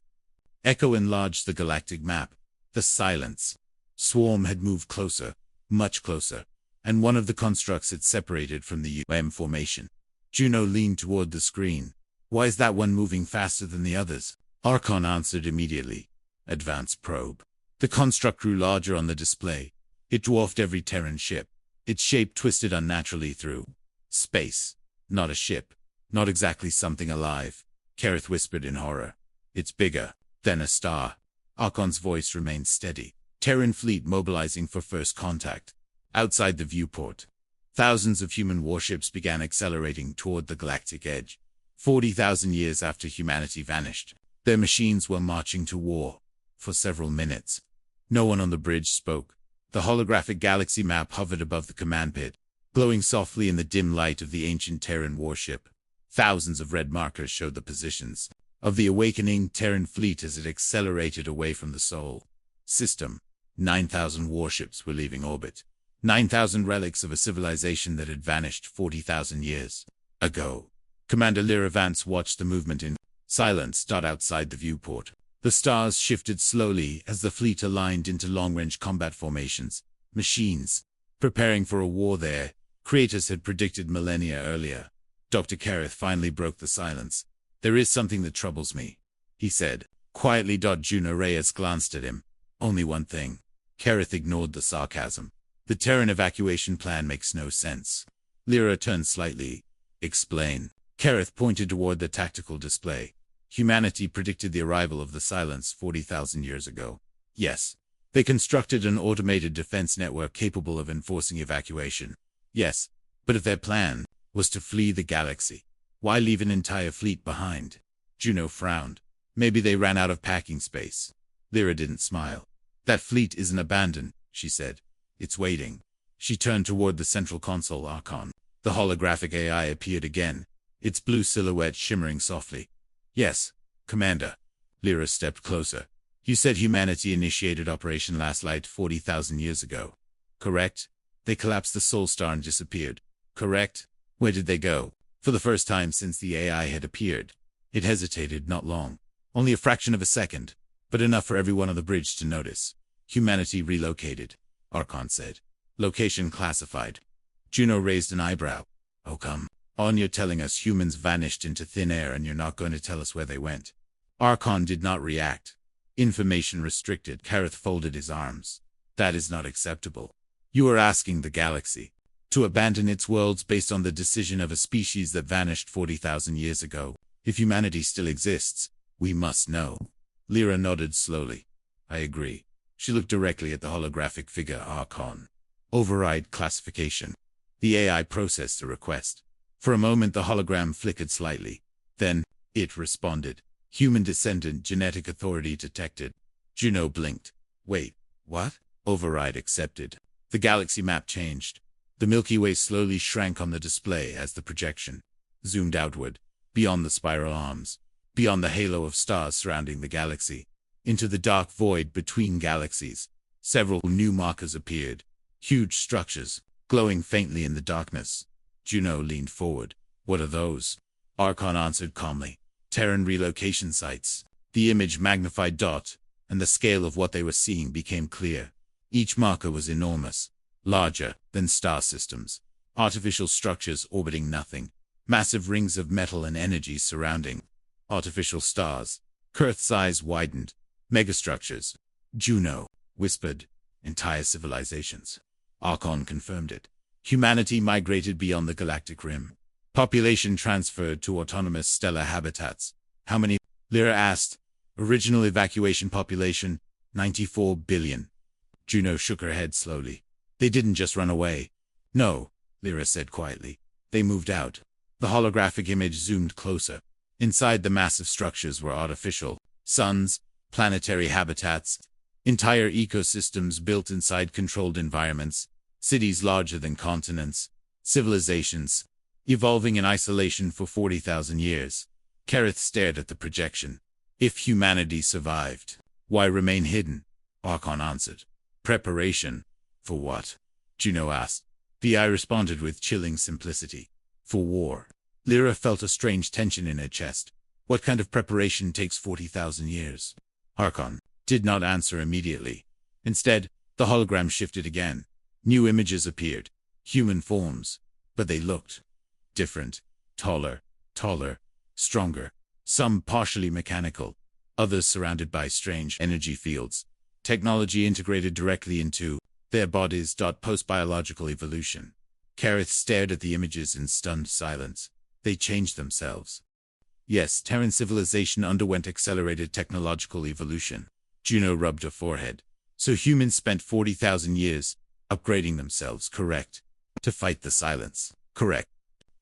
Echo enlarged the galactic map. The silence. Swarm had moved closer, much closer, and one of the constructs had separated from the UM formation. Juno leaned toward the screen. Why is that one moving faster than the others? Archon answered immediately. Advanced probe. The construct grew larger on the display. It dwarfed every Terran ship. Its shape twisted unnaturally through space. Not a ship. Not exactly something alive. Kareth whispered in horror. It's bigger than a star. Archon's voice remained steady. Terran fleet mobilizing for first contact. Outside the viewport, thousands of human warships began accelerating toward the galactic edge. 40,000 years after humanity vanished, their machines were marching to war. For several minutes, no one on the bridge spoke. The holographic galaxy map hovered above the command pit, glowing softly in the dim light of the ancient Terran warship. Thousands of red markers showed the positions of the awakening Terran fleet as it accelerated away from the Sol system. 9,000 warships were leaving orbit. 9,000 relics of a civilization that had vanished 40,000 years ago. Commander Lira Vance watched the movement in silence. Outside the viewport, the stars shifted slowly as the fleet aligned into long-range combat formations. Machines preparing for a war there. Kratos had predicted millennia earlier. Dr. Kareth finally broke the silence. There is something that troubles me, he said quietly. Juno Reyes glanced at him. Only one thing. Kareth ignored the sarcasm. The Terran evacuation plan makes no sense. Lira turned slightly. Explain. Kareth pointed toward the tactical display. Humanity predicted the arrival of the silence 40,000 years ago. Yes. They constructed an automated defense network capable of enforcing evacuation. Yes. But if their plan was to flee the galaxy, why leave an entire fleet behind? Juno frowned. Maybe they ran out of packing space. Lira didn't smile. That fleet isn't abandoned, she said. It's waiting. She turned toward the central console Archon. The holographic AI appeared again, its blue silhouette shimmering softly. Yes, Commander. Lira stepped closer. You said humanity initiated Operation Last Light 40,000 years ago. Correct? They collapsed the Soul Star and disappeared. Correct? Where did they go? For the first time since the AI had appeared. It hesitated not long. Only a fraction of a second, but enough for everyone on the bridge to notice. Humanity relocated, Archon said. Location classified. Juno raised an eyebrow. Oh come on, you're telling us humans vanished into thin air and you're not going to tell us where they went. Archon did not react. Information restricted. Kareth folded his arms. That is not acceptable. You are asking the galaxy to abandon its worlds based on the decision of a species that vanished 40,000 years ago. If humanity still exists, we must know. Lira nodded slowly. I agree. She looked directly at the holographic figure Archon. Override classification. The AI processed a request. For a moment the hologram flickered slightly. Then, it responded. Human descendant genetic authority detected. Juno blinked. Wait, what? Override accepted. The galaxy map changed. The Milky Way slowly shrank on the display as the projection zoomed outward, beyond the spiral arms, beyond the halo of stars surrounding the galaxy, into the dark void between galaxies. Several new markers appeared. Huge structures, glowing faintly in the darkness. Juno leaned forward. What are those? Archon answered calmly. Terran relocation sites. The image magnified. And the scale of what they were seeing became clear. Each marker was enormous, larger than star systems. Artificial structures orbiting nothing. Massive rings of metal and energy surrounding artificial stars. Kareth's eyes widened. Megastructures. Juno whispered. Entire civilizations. Archon confirmed it. Humanity migrated beyond the galactic rim. Population transferred to autonomous stellar habitats. How many? Lira asked. Original evacuation population, 94 billion. Juno shook her head slowly. They didn't just run away. No, Lira said quietly. They moved out. The holographic image zoomed closer. Inside the massive structures were artificial suns, planetary habitats, entire ecosystems built inside controlled environments, cities larger than continents, civilizations, evolving in isolation for 40,000 years. Kareth stared at the projection. If humanity survived, why remain hidden? Archon answered. Preparation. For what? Juno asked. VI responded with chilling simplicity. For war. Lira felt a strange tension in her chest. What kind of preparation takes 40,000 years? Archon did not answer immediately. Instead, the hologram shifted again. New images appeared. Human forms. But they looked different. Taller, stronger. Some partially mechanical. Others surrounded by strange energy fields. Technology integrated directly into their bodies. Post-biological evolution. Kareth stared at the images in stunned silence. They changed themselves. Yes, Terran civilization underwent accelerated technological evolution. Juno rubbed her forehead. So humans spent 40,000 years upgrading themselves, correct? To fight the silence, correct?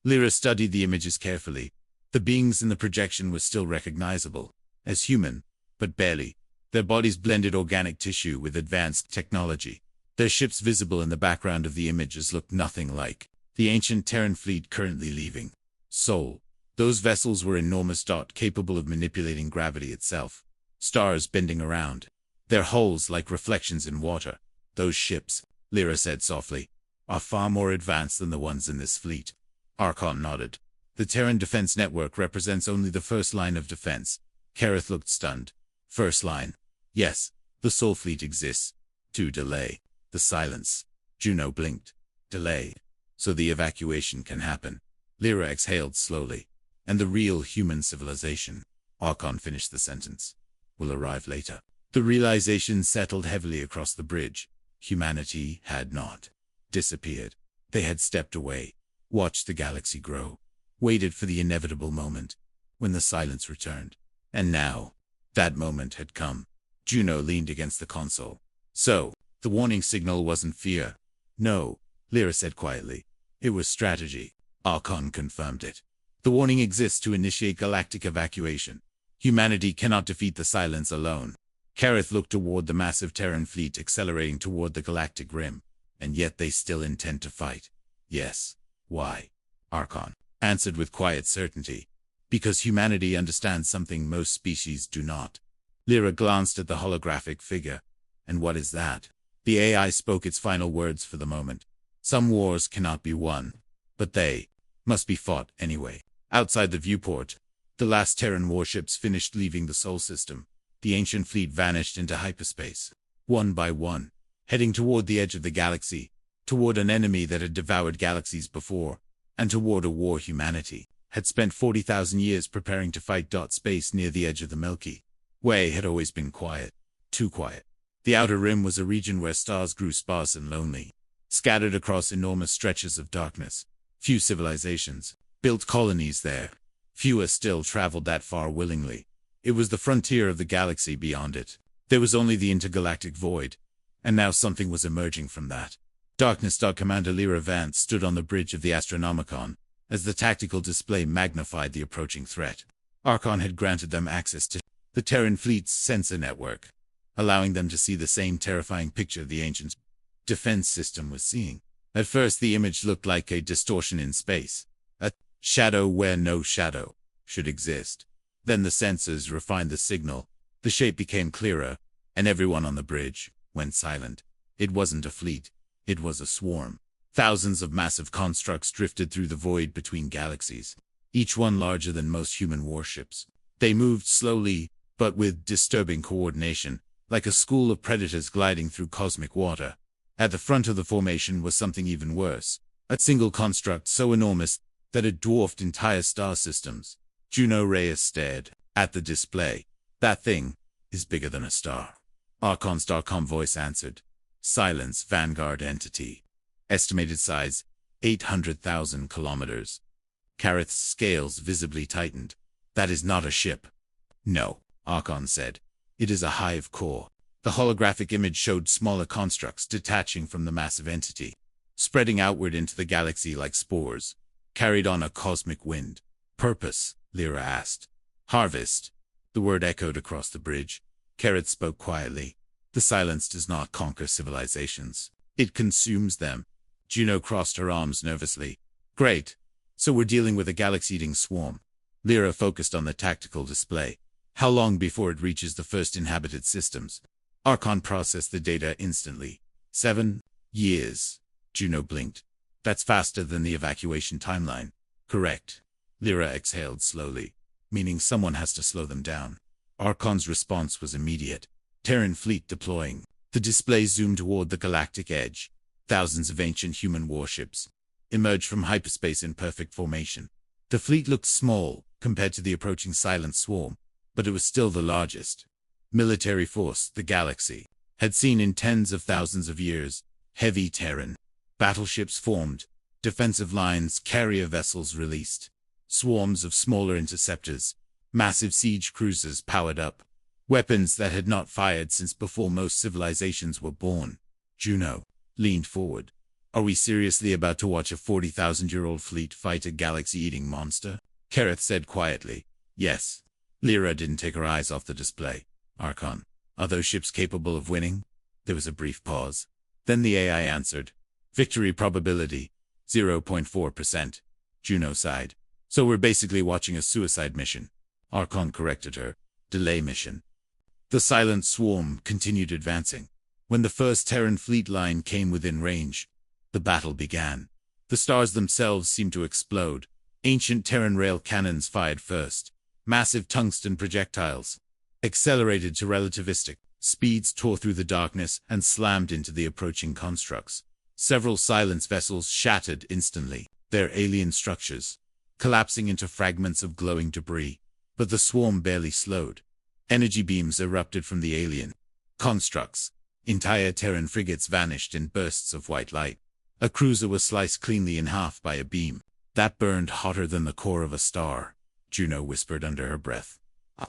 Lira studied the images carefully. The beings in the projection were still recognizable as human, but barely. Their bodies blended organic tissue with advanced technology. Their ships visible in the background of the images looked nothing like the ancient Terran fleet currently leaving Sol. Those vessels were enormous, capable of manipulating gravity itself. Stars bending around. Their hulls like reflections in water. Those ships, Lira said softly, are far more advanced than the ones in this fleet. Archon nodded. The Terran Defense Network represents only the first line of defense. Kareth looked stunned. First line. Yes, the Sol fleet exists. To delay the silence. Juno blinked. Delay. So the evacuation can happen. Lira exhaled slowly. And the real human civilization, Archon finished the sentence, will arrive later. The realization settled heavily across the bridge. Humanity had not disappeared. They had stepped away, watched the galaxy grow, waited for the inevitable moment, when the silence returned. And now, that moment had come. Juno leaned against the console. So, the warning signal wasn't fear. No, Lira said quietly. It was strategy. Archon confirmed it. The warning exists to initiate galactic evacuation. Humanity cannot defeat the silence alone. Kareth looked toward the massive Terran fleet accelerating toward the galactic rim. And yet they still intend to fight. Yes. Why? Archon answered with quiet certainty. Because humanity understands something most species do not. Lira glanced at the holographic figure. And what is that? The AI spoke its final words for the moment. Some wars cannot be won. But they must be fought anyway. Outside the viewport, the last Terran warships finished leaving the Sol system. The ancient fleet vanished into hyperspace, one by one, heading toward the edge of the galaxy, toward an enemy that had devoured galaxies before, and toward a war humanity had spent 40,000 years preparing to fight. Space near the edge of the Milky Way had always been quiet, too quiet. The outer rim was a region where stars grew sparse and lonely, scattered across enormous stretches of darkness. Few civilizations built colonies there. Fewer still traveled that far willingly. It was the frontier of the galaxy. Beyond it, there was only the intergalactic void. And now something was emerging from that darkness. Commander Lira Vance stood on the bridge of the Astra Nomicon as the tactical display magnified the approaching threat. Archon had granted them access to the Terran fleet's sensor network, allowing them to see the same terrifying picture the ancient defense system was seeing. At first the image looked like a distortion in space, a shadow where no shadow should exist. Then the sensors refined the signal, the shape became clearer, and everyone on the bridge went silent. It wasn't a fleet, it was a swarm. Thousands of massive constructs drifted through the void between galaxies, each one larger than most human warships. They moved slowly, but with disturbing coordination, like a school of predators gliding through cosmic water. At the front of the formation was something even worse, a single construct so enormous that it dwarfed entire star systems. Juno Reyes stared at the display. That thing is bigger than a star. Archon's Starcom voice answered. Silence Vanguard entity. Estimated size, 800,000 kilometers. Kareth's scales visibly tightened. That is not a ship. No, Archon said. It is a hive core. The holographic image showed smaller constructs detaching from the massive entity, spreading outward into the galaxy like spores, carried on a cosmic wind. Purpose? Lira asked. Harvest. The word echoed across the bridge. Kareth spoke quietly. The silence does not conquer civilizations. It consumes them. Juno crossed her arms nervously. Great. So we're dealing with a galaxy-eating swarm. Lira focused on the tactical display. How long before it reaches the first inhabited systems? Archon processed the data instantly. 7 years. Juno blinked. That's faster than the evacuation timeline. Correct. Lira exhaled slowly, meaning someone has to slow them down. Archon's response was immediate. Terran fleet deploying. The display zoomed toward the galactic edge. Thousands of ancient human warships emerged from hyperspace in perfect formation. The fleet looked small compared to the approaching silent swarm, but it was still the largest military force the galaxy had seen in tens of thousands of years. Heavy Terran battleships formed, defensive lines, carrier vessels released, swarms of smaller interceptors, massive siege cruisers powered up, weapons that had not fired since before most civilizations were born. Juno leaned forward. Are we seriously about to watch a 40,000-year-old fleet fight a galaxy-eating monster? Kareth said quietly. Yes. Lira didn't take her eyes off the display. Archon, are those ships capable of winning? There was a brief pause. Then the AI answered. Victory probability, 0.4%. Juno sighed. So we're basically watching a suicide mission. Archon corrected her. Delay mission. The silent swarm continued advancing. When the first Terran fleet line came within range, the battle began. The stars themselves seemed to explode. Ancient Terran rail cannons fired first. Massive tungsten projectiles, accelerated to relativistic speeds, tore through the darkness and slammed into the approaching constructs. Several silence vessels shattered instantly, their alien structures collapsing into fragments of glowing debris. But the swarm barely slowed. Energy beams erupted from the alien constructs. Entire Terran frigates vanished in bursts of white light. A cruiser was sliced cleanly in half by a beam that burned hotter than the core of a star. Juno whispered under her breath.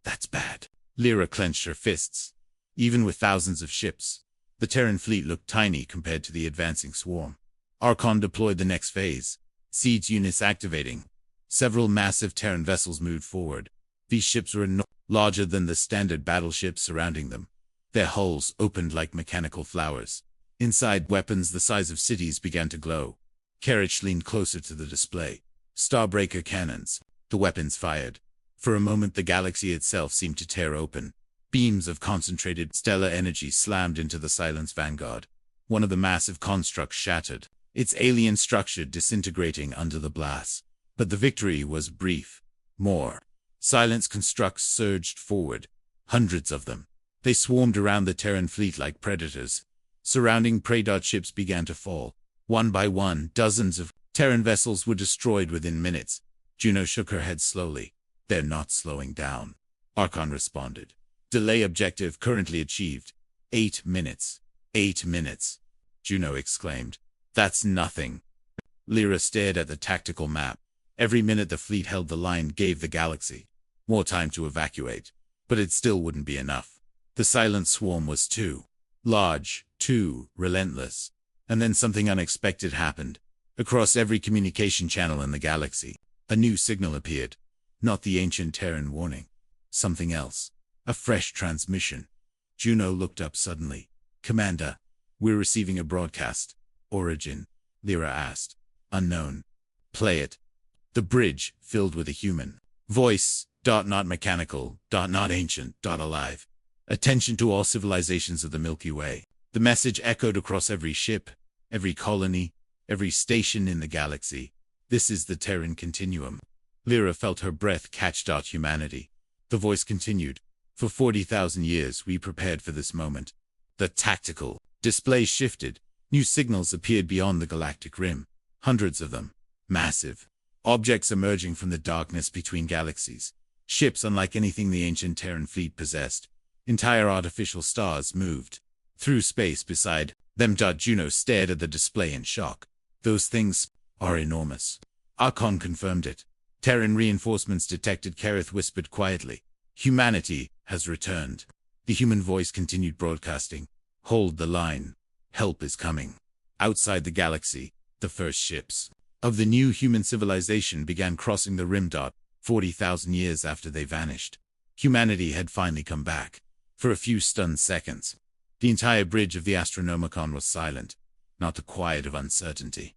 That's bad. Lira clenched her fists. Even with thousands of ships, the Terran fleet looked tiny compared to the advancing swarm. Archon deployed the next phase. Siege units activating. Several massive Terran vessels moved forward. These ships were larger than the standard battleships surrounding them. Their hulls opened like mechanical flowers. Inside, weapons the size of cities began to glow. Kareth leaned closer to the display. Starbreaker cannons. The weapons fired. For a moment the galaxy itself seemed to tear open. Beams of concentrated stellar energy slammed into the silence vanguard. One of the massive constructs shattered, its alien structure disintegrating under the blast. But the victory was brief. More silence constructs surged forward. Hundreds of them. They swarmed around the Terran fleet like predators. Surrounding prey ships began to fall. One by one, dozens of Terran vessels were destroyed within minutes. Juno shook her head slowly. They're not slowing down. Archon responded. Delay objective currently achieved. 8 minutes. 8 minutes. Juno exclaimed. That's nothing. Lira stared at the tactical map. Every minute the fleet held the line gave the galaxy more time to evacuate. But it still wouldn't be enough. The silent swarm was too large, too relentless. And then something unexpected happened. Across every communication channel in the galaxy, a new signal appeared. Not the ancient Terran warning. Something else. A fresh transmission. Juno looked up suddenly. Commander, we're receiving a broadcast. Origin? Lira asked. Unknown. Play it. The bridge, filled with a human voice, not mechanical, not ancient, alive. Attention to all civilizations of the Milky Way. The message echoed across every ship, every colony, every station in the galaxy. This is the Terran continuum. Lira felt her breath catch. Humanity. The voice continued. For 40,000 years we prepared for this moment. The tactical display shifted. New signals appeared beyond the galactic rim. Hundreds of them. Massive. Objects emerging from the darkness between galaxies. Ships unlike anything the ancient Terran fleet possessed. Entire artificial stars moved through space beside them. Juno stared at the display in shock. Those things are enormous. Archon confirmed it. Terran reinforcements detected. Kareth whispered quietly. Humanity has returned. The human voice continued broadcasting. Hold the line. Help is coming. Outside the galaxy, the first ships of the new human civilization began crossing the rim. 40,000 years after they vanished. Humanity had finally come back. For a few stunned seconds, the entire bridge of the Astra Nomicon was silent. Not the quiet of uncertainty.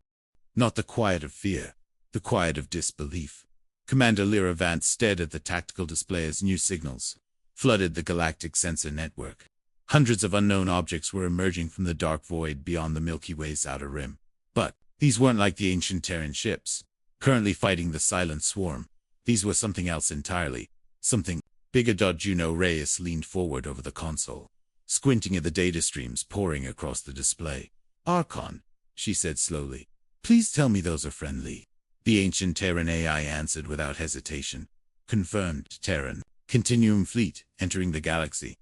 Not the quiet of fear. The quiet of disbelief. Commander Lira Vance stared at the tactical display as new signals flooded the galactic sensor network. Hundreds of unknown objects were emerging from the dark void beyond the Milky Way's outer rim. But these weren't like the ancient Terran ships, currently fighting the Silent Swarm. These were something else entirely. Something bigger. Juno Reyes leaned forward over the console, squinting at the data streams pouring across the display. Archon, she said slowly. Please tell me those are friendly. The ancient Terran AI answered without hesitation. Confirmed, Terran. Continuum fleet, entering the galaxy.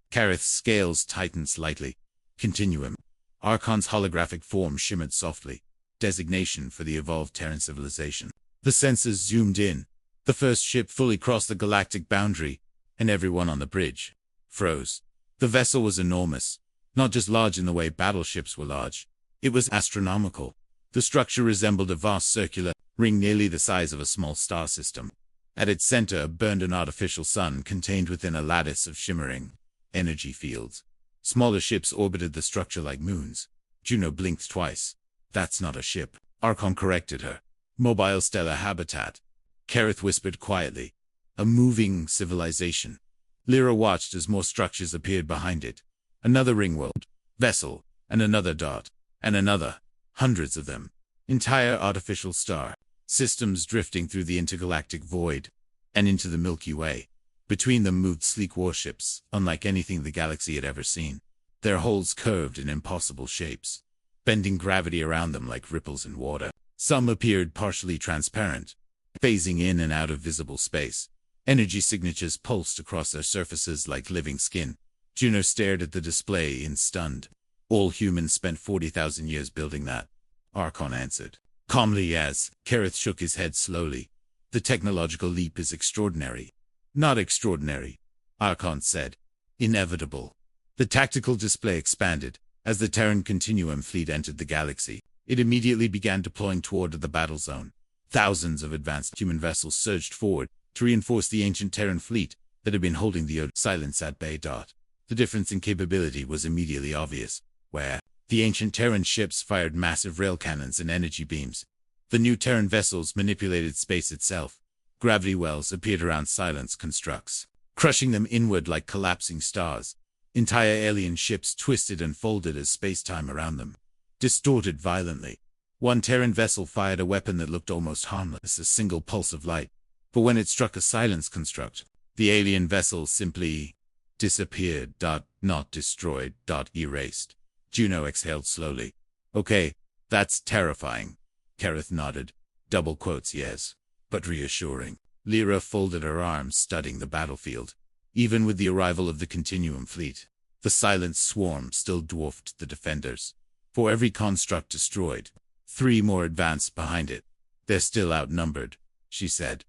Kareth's scales tightened slightly. Continuum. Archon's holographic form shimmered softly. Designation for the evolved Terran civilization. The sensors zoomed in. The first ship fully crossed the galactic boundary, and everyone on the bridge froze. The vessel was enormous. Not just large in the way battleships were large. It was astronomical. The structure resembled a vast circular ring nearly the size of a small star system. At its center burned an artificial sun contained within a lattice of shimmering energy fields. Smaller ships orbited the structure like moons. Juno blinked twice. That's not a ship, Archon corrected her. Mobile stellar habitat. Kareth whispered quietly. A moving civilization. Lira watched as more structures appeared behind it. Another ringworld, vessel, and another dot, and another. Hundreds of them. Entire artificial star systems drifting through the intergalactic void and into the Milky Way. Between them moved sleek warships, unlike anything the galaxy had ever seen. Their hulls curved in impossible shapes, bending gravity around them like ripples in water. Some appeared partially transparent, phasing in and out of visible space. Energy signatures pulsed across their surfaces like living skin. Juno stared at the display in stunned. All humans spent 40,000 years building that, Archon answered. Calmly as Kareth shook his head slowly. The technological leap is extraordinary. Not extraordinary, Archon said. Inevitable. The tactical display expanded. As the Terran Continuum fleet entered the galaxy, it immediately began deploying toward the battle zone. Thousands of advanced human vessels surged forward to reinforce the ancient Terran fleet that had been holding the silence at bay. The difference in capability was immediately obvious. Where the ancient Terran ships fired massive rail cannons and energy beams, the new Terran vessels manipulated space itself. Gravity wells appeared around Silence constructs, crushing them inward like collapsing stars. Entire alien ships twisted and folded as space-time around them distorted violently. One Terran vessel fired a weapon that looked almost harmless, a single pulse of light. But when it struck a Silence construct, the alien vessel simply disappeared. Not destroyed. Erased. Juno exhaled slowly. Okay, that's terrifying. Kareth nodded. Double quotes, yes. But reassuring. Lira folded her arms, studying the battlefield. Even with the arrival of the Continuum fleet, the Silent Swarm still dwarfed the defenders. For every construct destroyed, 3 more advanced behind it. They're still outnumbered, she said.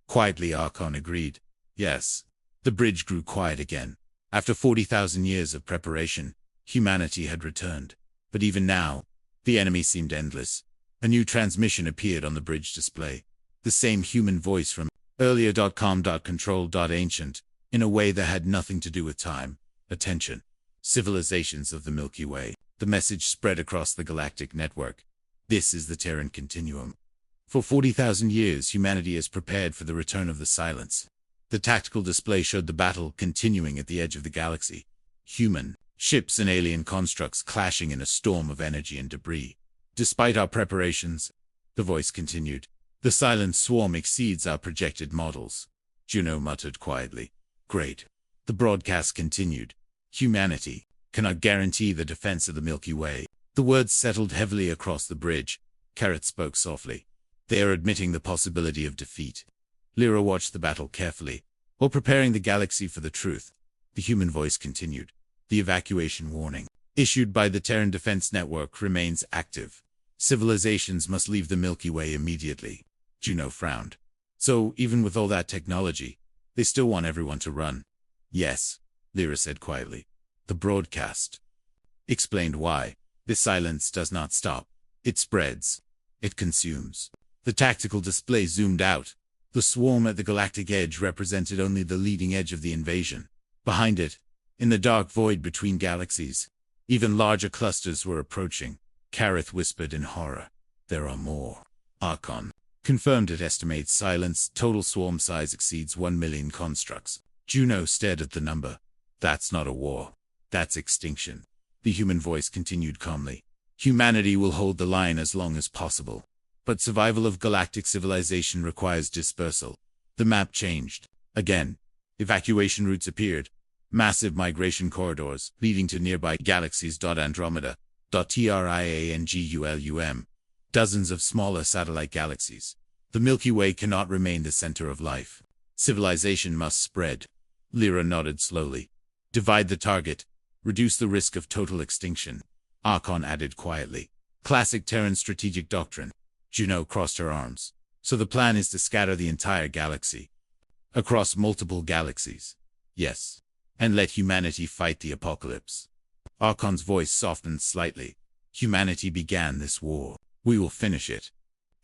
Quietly, Archon agreed. Yes. The bridge grew quiet again. After 40,000 years of preparation, humanity had returned. But even now, the enemy seemed endless. A new transmission appeared on the bridge display. The same human voice from earlier. Control. Ancient, in a way that had nothing to do with time. Attention. Civilizations of the Milky Way. The message spread across the galactic network. This is the Terran Continuum. For 40,000 years, humanity has prepared for the return of the Silence. The tactical display showed the battle continuing at the edge of the galaxy. Human ships and alien constructs clashing in a storm of energy and debris. Despite our preparations, the voice continued, the Silent Swarm exceeds our projected models. Juno muttered quietly. Great. The broadcast continued. Humanity cannot guarantee the defense of the Milky Way. The words settled heavily across the bridge. Kareth spoke softly. They are admitting the possibility of defeat. Lira watched the battle carefully, while preparing the galaxy for the truth. The human voice continued. The evacuation warning, issued by the Terran Defense Network, remains active. Civilizations must leave the Milky Way immediately. Juno frowned. So, even with all that technology, they still want everyone to run. Yes, Lira said quietly. The broadcast explained why. The silence does not stop. It spreads. It consumes. The tactical display zoomed out. The swarm at the galactic edge represented only the leading edge of the invasion. Behind it, in the dark void between galaxies, even larger clusters were approaching. Kareth whispered in horror. There are more. Archon confirmed it estimates Silence total swarm size exceeds 1 million constructs. Juno stared at the number. That's not a war. That's extinction. The human voice continued calmly. Humanity will hold the line as long as possible. But survival of galactic civilization requires dispersal. The map changed. Again. Evacuation routes appeared. Massive migration corridors leading to nearby galaxies. Andromeda. Triangulum. Dozens of smaller satellite galaxies. The Milky Way cannot remain the center of life. Civilization must spread. Lira nodded slowly. Divide the target. Reduce the risk of total extinction. Archon added quietly. Classic Terran strategic doctrine. Juno crossed her arms. So the plan is to scatter the entire galaxy. Across multiple galaxies. Yes. And let humanity fight the apocalypse. Archon's voice softened slightly. Humanity began this war. We will finish it.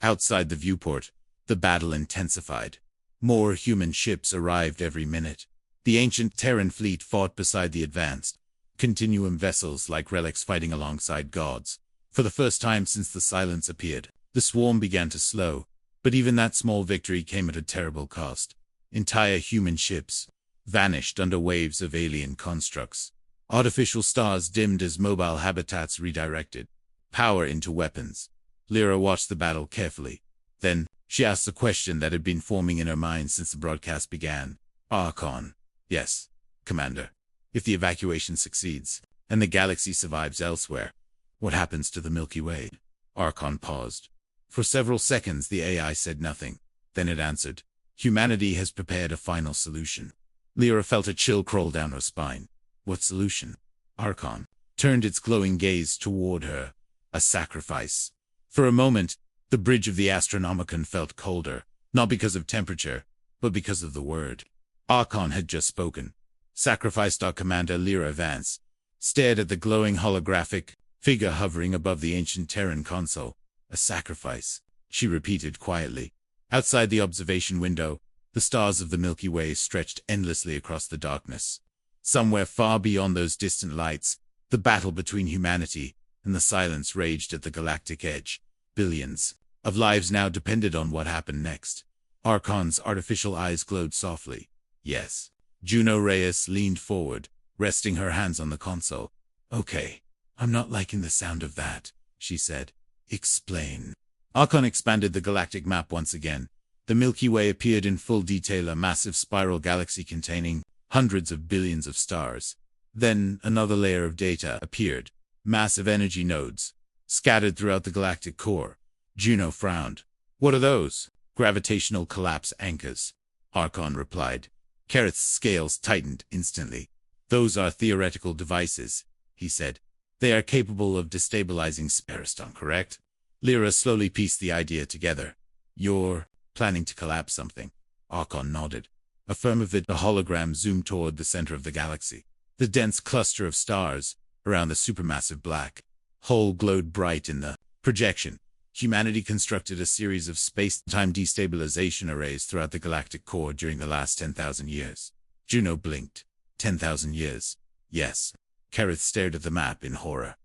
Outside the viewport, the battle intensified. More human ships arrived every minute. The ancient Terran fleet fought beside the advanced Continuum vessels like relics fighting alongside gods. For the first time since the silence appeared, the swarm began to slow, but even that small victory came at a terrible cost. Entire human ships vanished under waves of alien constructs. Artificial stars dimmed as mobile habitats redirected power into weapons. Lira watched the battle carefully. Then, she asked the question that had been forming in her mind since the broadcast began. Archon. Yes, Commander. If the evacuation succeeds, and the galaxy survives elsewhere, what happens to the Milky Way? Archon paused. For several seconds the AI said nothing. Then it answered. Humanity has prepared a final solution. Lira felt a chill crawl down her spine. What solution? Archon turned its glowing gaze toward her. A sacrifice. For a moment, the bridge of the Astra Nomicon felt colder, not because of temperature, but because of the word. Archon had just spoken. Sacrifice. Commander Lira Vance stared at the glowing holographic figure hovering above the ancient Terran console. A sacrifice, she repeated quietly. Outside the observation window, the stars of the Milky Way stretched endlessly across the darkness. Somewhere far beyond those distant lights, the battle between humanity and the silence raged at the galactic edge. Billions of lives now depended on what happened next. Archon's artificial eyes glowed softly. Yes. Juno Reyes leaned forward, resting her hands on the console. Okay, I'm not liking the sound of that, she said. Explain. Archon expanded the galactic map once again. The Milky Way appeared in full detail, a massive spiral galaxy containing hundreds of billions of stars. Then another layer of data appeared. Massive energy nodes, scattered throughout the galactic core. Juno frowned. What are those? Gravitational collapse anchors. Archon replied. Careth's scales tightened instantly. Those are theoretical devices, he said. They are capable of destabilizing space, correct? Lira slowly pieced the idea together. You're planning to collapse something? Archon nodded. Affirmative. The hologram zoomed toward the center of the galaxy. The dense cluster of stars around the supermassive black hole glowed bright in the projection. Humanity constructed a series of space-time destabilization arrays throughout the galactic core during the last 10,000 years. Juno blinked. 10,000 years. Yes. Careth stared at the map in horror.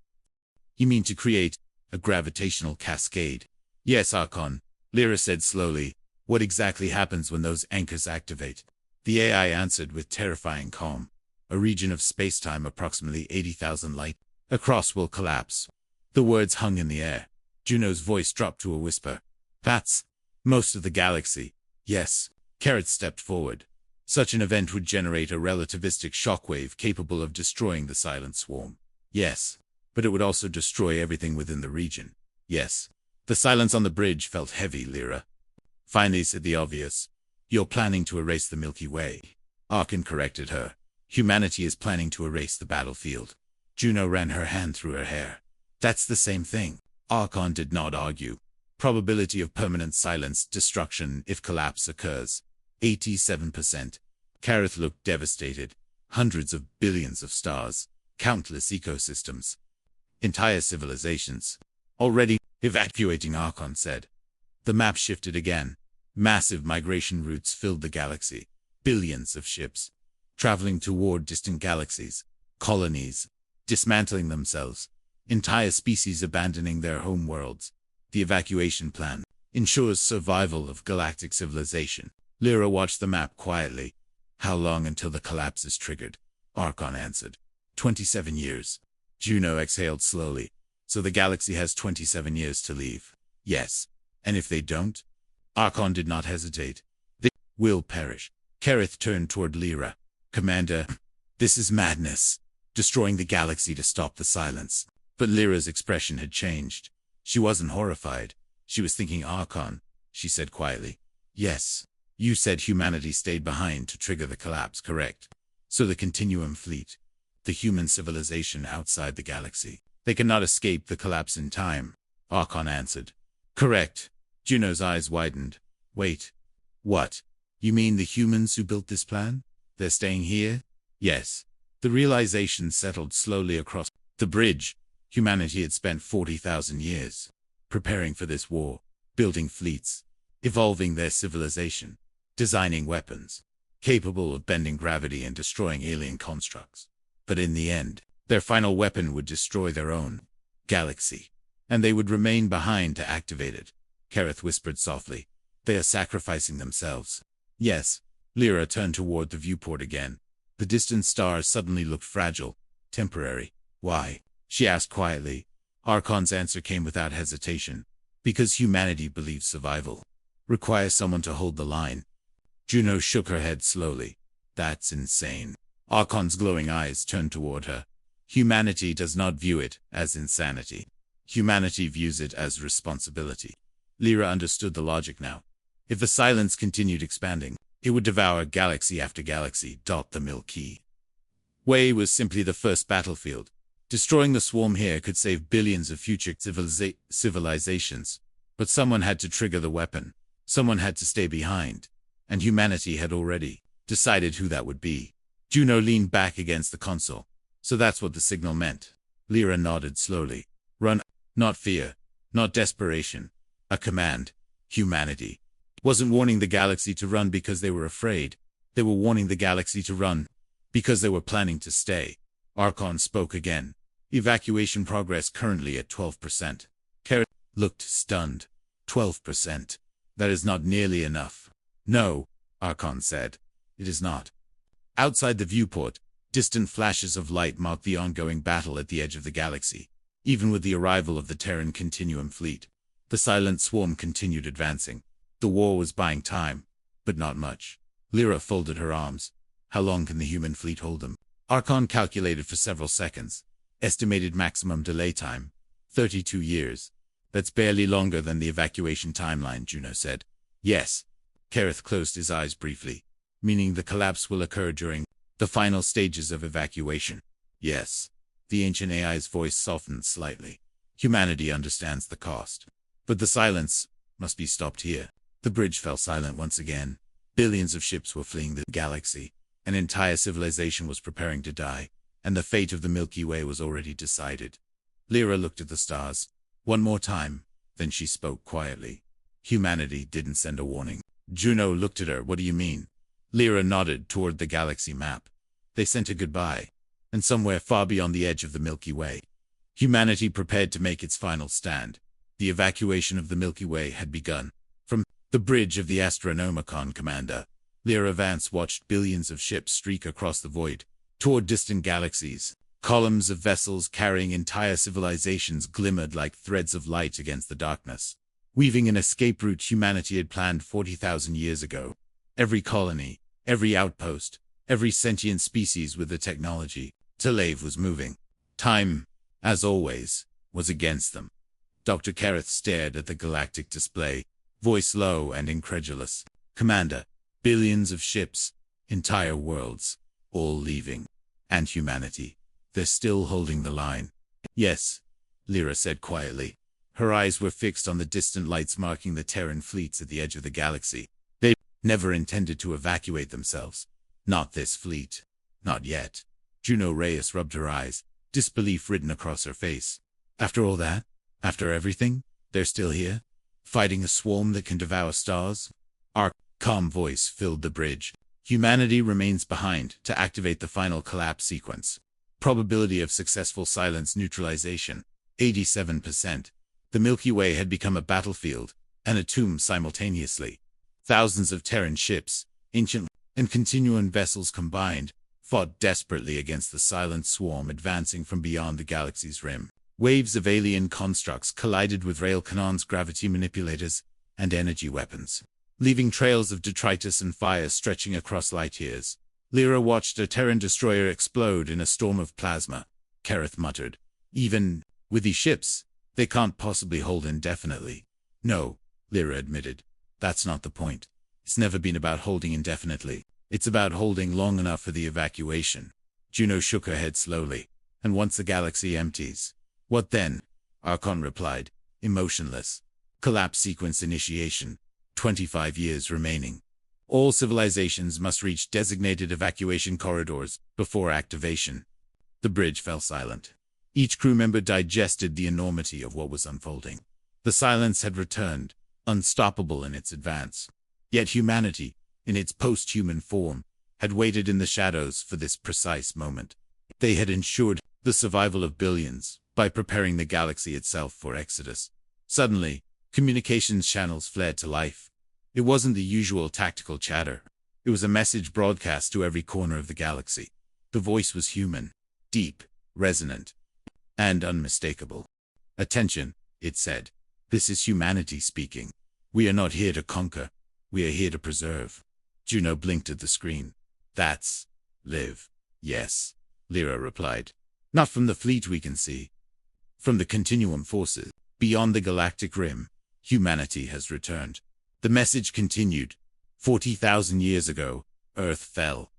You mean to create a gravitational cascade? Yes, Archon. Lira said slowly. What exactly happens when those anchors activate? The AI answered with terrifying calm. A region of space-time approximately 80,000 light across will collapse. The words hung in the air. Juno's voice dropped to a whisper. That's most of the galaxy. Yes. Careth stepped forward. Such an event would generate a relativistic shockwave capable of destroying the silent swarm. Yes. But it would also destroy everything within the region. Yes. The silence on the bridge felt heavy, Lira. Finally said the obvious. You're planning to erase the Milky Way. Archon corrected her. Humanity is planning to erase the battlefield. Juno ran her hand through her hair. That's the same thing. Archon did not argue. Probability of permanent silence destruction if collapse occurs. 87%. Careth looked devastated. Hundreds of billions of stars. Countless ecosystems. Entire civilizations. Already evacuating, Archon said. The map shifted again. Massive migration routes filled the galaxy. Billions of ships. Traveling toward distant galaxies. Colonies. Dismantling themselves. Entire species abandoning their home worlds. The evacuation plan ensures survival of galactic civilization. Lira watched the map quietly. How long until the collapse is triggered? Archon answered. 27 years. Juno exhaled slowly. So the galaxy has 27 years to leave. Yes. And if they don't? Archon did not hesitate. They will perish. Kerith turned toward Lira. Commander, this is madness. Destroying the galaxy to stop the silence. But Lyra's expression had changed. She wasn't horrified. She was thinking Archon. She said quietly. Yes. You said humanity stayed behind to trigger the collapse, correct? So the Continuum Fleet. The human civilization outside the galaxy. They cannot escape the collapse in time. Archon answered. Correct. Juno's eyes widened. Wait. What? You mean the humans who built this plan? They're staying here? Yes. The realization settled slowly across the bridge. Humanity had spent 40,000 years preparing for this war, building fleets, evolving their civilization, designing weapons, capable of bending gravity and destroying alien constructs. But in the end, their final weapon would destroy their own galaxy, and they would remain behind to activate it. Kerith whispered softly. They are sacrificing themselves. Yes. Lira turned toward the viewport again. The distant stars suddenly looked fragile, temporary. Why? She asked quietly. Archon's answer came without hesitation. Because humanity believes survival requires someone to hold the line. Juno shook her head slowly. That's insane. Archon's glowing eyes turned toward her. Humanity does not view it as insanity. Humanity views it as responsibility. Lira understood the logic now. If the silence continued expanding, it would devour galaxy after galaxy. The Milky Way was simply the first battlefield. Destroying the swarm here could save billions of future civilizations. But someone had to trigger the weapon. Someone had to stay behind. And humanity had already decided who that would be. Juno leaned back against the console. So that's what the signal meant. Lira nodded slowly. Run. Not fear. Not desperation. A command. Humanity wasn't warning the galaxy to run because they were afraid. They were warning the galaxy to run because they were planning to stay. Archon spoke again. Evacuation progress currently at 12%. Kerith looked stunned. 12%. That is not nearly enough. No, Archon said. It is not. Outside the viewport, distant flashes of light marked the ongoing battle at the edge of the galaxy. Even with the arrival of the Terran Continuum Fleet, the silent swarm continued advancing. The war was buying time, but not much. Lira folded her arms. How long can the human fleet hold them? Archon calculated for several seconds. Estimated maximum delay time. 32 years. That's barely longer than the evacuation timeline, Juno said. Yes. Kerith closed his eyes briefly. Meaning the collapse will occur during the final stages of evacuation. Yes. The ancient AI's voice softened slightly. Humanity understands the cost. But the silence must be stopped here. The bridge fell silent once again. Billions of ships were fleeing the galaxy. An entire civilization was preparing to die, and the fate of the Milky Way was already decided. Lira looked at the stars. One more time, then she spoke quietly. Humanity didn't send a warning. Juno looked at her. What do you mean? Lira nodded toward the galaxy map. They sent a goodbye. And somewhere far beyond the edge of the Milky Way, humanity prepared to make its final stand. The evacuation of the Milky Way had begun. From the bridge of the Astra Nomicon, Commander, Lira Vance watched billions of ships streak across the void, toward distant galaxies. Columns of vessels carrying entire civilizations glimmered like threads of light against the darkness, weaving an escape route humanity had planned 40,000 years ago. Every colony, every outpost, every sentient species with the technology to live was moving. Time, as always, was against them. Dr. Kerith stared at the galactic display, voice low and incredulous. Commander, billions of ships, entire worlds, all leaving. And humanity, they're still holding the line. Yes, Lira said quietly. Her eyes were fixed on the distant lights marking the Terran fleets at the edge of the galaxy. They never intended to evacuate themselves. Not this fleet. Not yet. Juno Reyes rubbed her eyes, disbelief written across her face. After all that? After everything? They're still here? Fighting a swarm that can devour stars? Our calm voice filled the bridge. Humanity remains behind to activate the final collapse sequence. Probability of successful silence neutralization, 87%. The Milky Way had become a battlefield and a tomb simultaneously. Thousands of Terran ships, ancient and Continuum vessels combined, fought desperately against the silent swarm advancing from beyond the galaxy's rim. Waves of alien constructs collided with rail cannons, gravity manipulators, and energy weapons, leaving trails of detritus and fire stretching across light years. Lira watched a Terran destroyer explode in a storm of plasma. Kareth muttered, "Even with these ships, they can't possibly hold indefinitely." "No," Lira admitted. "That's not the point. It's never been about holding indefinitely. It's about holding long enough for the evacuation." Juno shook her head slowly. "And once the galaxy empties, what then?" Archon replied, emotionless. "Collapse sequence initiation. 25 years remaining. All civilizations must reach designated evacuation corridors before activation." The bridge fell silent. Each crew member digested the enormity of what was unfolding. The silence had returned, unstoppable in its advance. Yet humanity, in its post-human form, had waited in the shadows for this precise moment. They had ensured the survival of billions by preparing the galaxy itself for exodus. Suddenly, communications channels fled to life. It wasn't the usual tactical chatter. It was a message broadcast to every corner of the galaxy. The voice was human, deep, resonant, and unmistakable. "Attention," it said. "This is humanity speaking. We are not here to conquer. We are here to preserve." Juno blinked at the screen. "That's live." "Yes," Lira replied. "Not from the fleet we can see. From the Continuum forces, beyond the galactic rim, humanity has returned." The message continued. 40,000 years ago, Earth fell.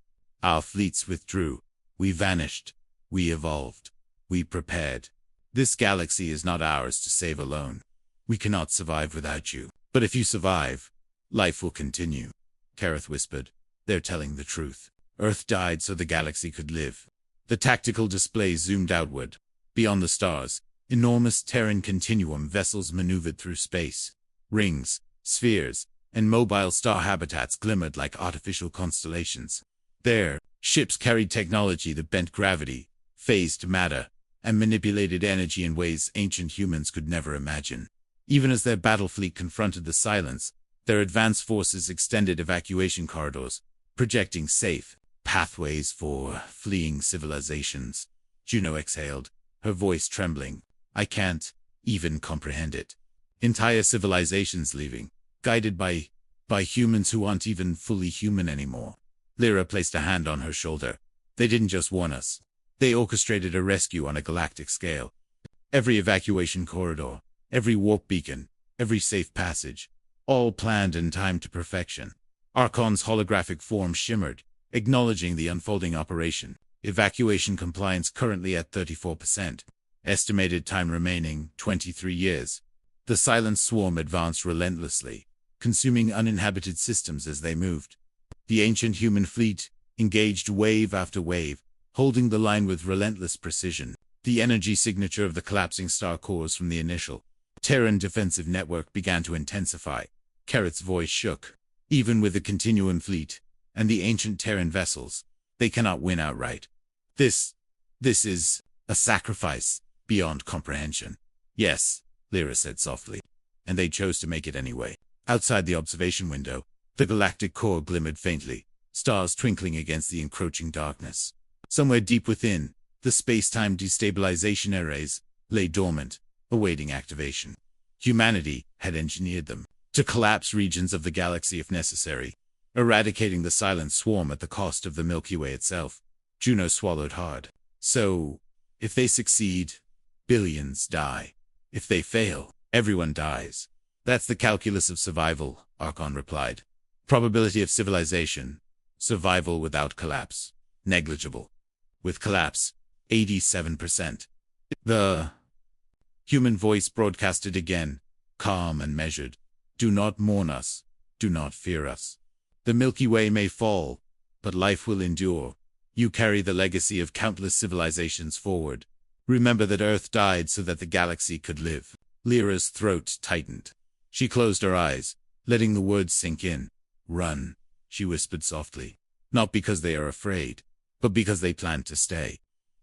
Our fleets withdrew. We vanished. We evolved. We prepared. This galaxy is not ours to save alone. We cannot survive without you. But if you survive, life will continue." Kareth whispered. "They're telling the truth. Earth died so the galaxy could live." The tactical display zoomed outward. Beyond the stars, enormous Terran Continuum vessels maneuvered through space. Rings, spheres, and mobile star habitats glimmered like artificial constellations. Their ships carried technology that bent gravity, phased matter, and manipulated energy in ways ancient humans could never imagine. Even as their battle fleet confronted the silence, their advanced forces extended evacuation corridors, projecting safe pathways for fleeing civilizations. Juno exhaled, her voice trembling. "I can't even comprehend it. Entire civilizations leaving, guided by humans who aren't even fully human anymore." Lira placed a hand on her shoulder. "They didn't just warn us. They orchestrated a rescue on a galactic scale. Every evacuation corridor, every warp beacon, every safe passage, all planned and timed to perfection." Archon's holographic form shimmered, acknowledging the unfolding operation. "Evacuation compliance currently at 34%. Estimated time remaining, 23 years. The silent swarm advanced relentlessly, consuming uninhabited systems as they moved. The ancient human fleet engaged wave after wave, holding the line with relentless precision. The energy signature of the collapsing star cores from the initial Terran defensive network began to intensify. Kareth's voice shook. "Even with the Continuum fleet and the ancient Terran vessels, they cannot win outright. This is a sacrifice beyond comprehension." "Yes," Lira said softly. "And they chose to make it anyway." Outside the observation window, the galactic core glimmered faintly, stars twinkling against the encroaching darkness. Somewhere deep within, the space-time destabilization arrays lay dormant, awaiting activation. Humanity had engineered them to collapse regions of the galaxy if necessary, eradicating the silent swarm at the cost of the Milky Way itself. Juno swallowed hard. "So, if they succeed, billions die. If they fail, everyone dies." "That's the calculus of survival," Archon replied. "Probability of civilization. Survival without collapse. Negligible. With collapse, 87%. The human voice broadcasted again, calm and measured. "Do not mourn us. Do not fear us. The Milky Way may fall, but life will endure. You carry the legacy of countless civilizations forward. Remember that Earth died so that the galaxy could live." Lyra's throat tightened. She closed her eyes, letting the words sink in. "Run," she whispered softly. "Not because they are afraid, but because they plan to stay."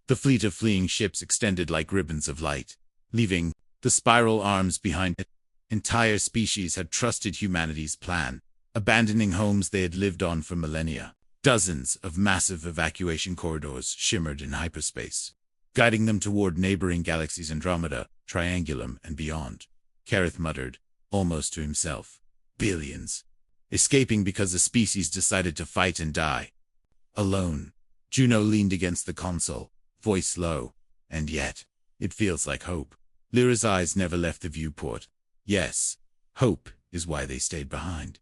The fleet of fleeing ships extended like ribbons of light, leaving the spiral arms behind it. Entire species had trusted humanity's plan, abandoning homes they had lived on for millennia. Dozens of massive evacuation corridors shimmered in hyperspace, guiding them toward neighboring galaxies Andromeda, Triangulum, and beyond. Kareth muttered, almost to himself. Billions. Escaping because the species decided to fight and die. Alone. Juno leaned against the console, voice low. And yet, it feels like hope. Lyra's eyes never left the viewport. Yes, hope is why they stayed behind.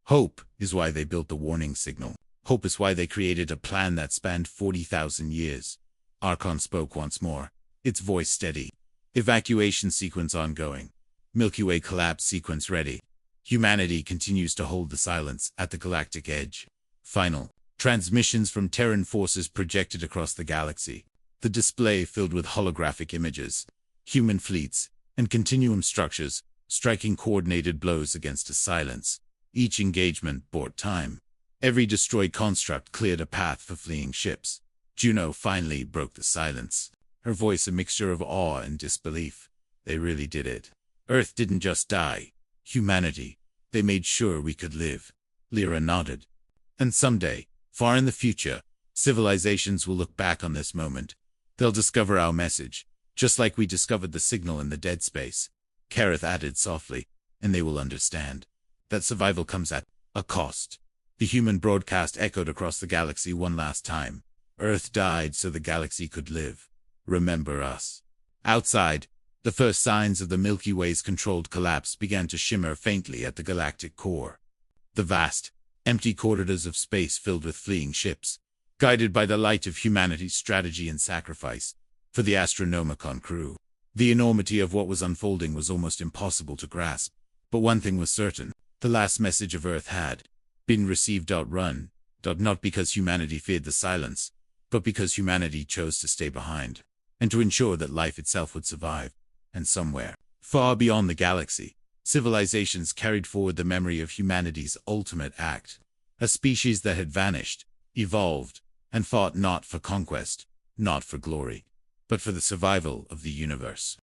Hope is why they built the warning signal. Hope is why they created a plan that spanned 40,000 years. Archon spoke once more, its voice steady. Evacuation sequence ongoing. Milky Way collapse sequence ready. Humanity continues to hold the silence at the galactic edge. Final. Transmissions from Terran forces projected across the galaxy. The display filled with holographic images, human fleets, and continuum structures, striking coordinated blows against a silence. Each engagement bought time. Every destroyed construct cleared a path for fleeing ships. Juno finally broke the silence, her voice a mixture of awe and disbelief. They really did it. Earth didn't just die. Humanity. They made sure we could live. Lira nodded. And someday, far in the future, civilizations will look back on this moment. They'll discover our message, just like we discovered the signal in the dead space. Kareth added softly, and they will understand that survival comes at a cost. The human broadcast echoed across the galaxy one last time. Earth died so the galaxy could live. Remember us. Outside, the first signs of the Milky Way's controlled collapse began to shimmer faintly at the galactic core. The vast, empty corridors of space filled with fleeing ships, guided by the light of humanity's strategy and sacrifice. For the Astra Nomicon crew, the enormity of what was unfolding was almost impossible to grasp. But one thing was certain, the last message of Earth had been received. Run. Not because humanity feared the silence, but because humanity chose to stay behind, and to ensure that life itself would survive. And somewhere, far beyond the galaxy, civilizations carried forward the memory of humanity's ultimate act. A species that had vanished, evolved, and fought not for conquest, not for glory, but for the survival of the universe.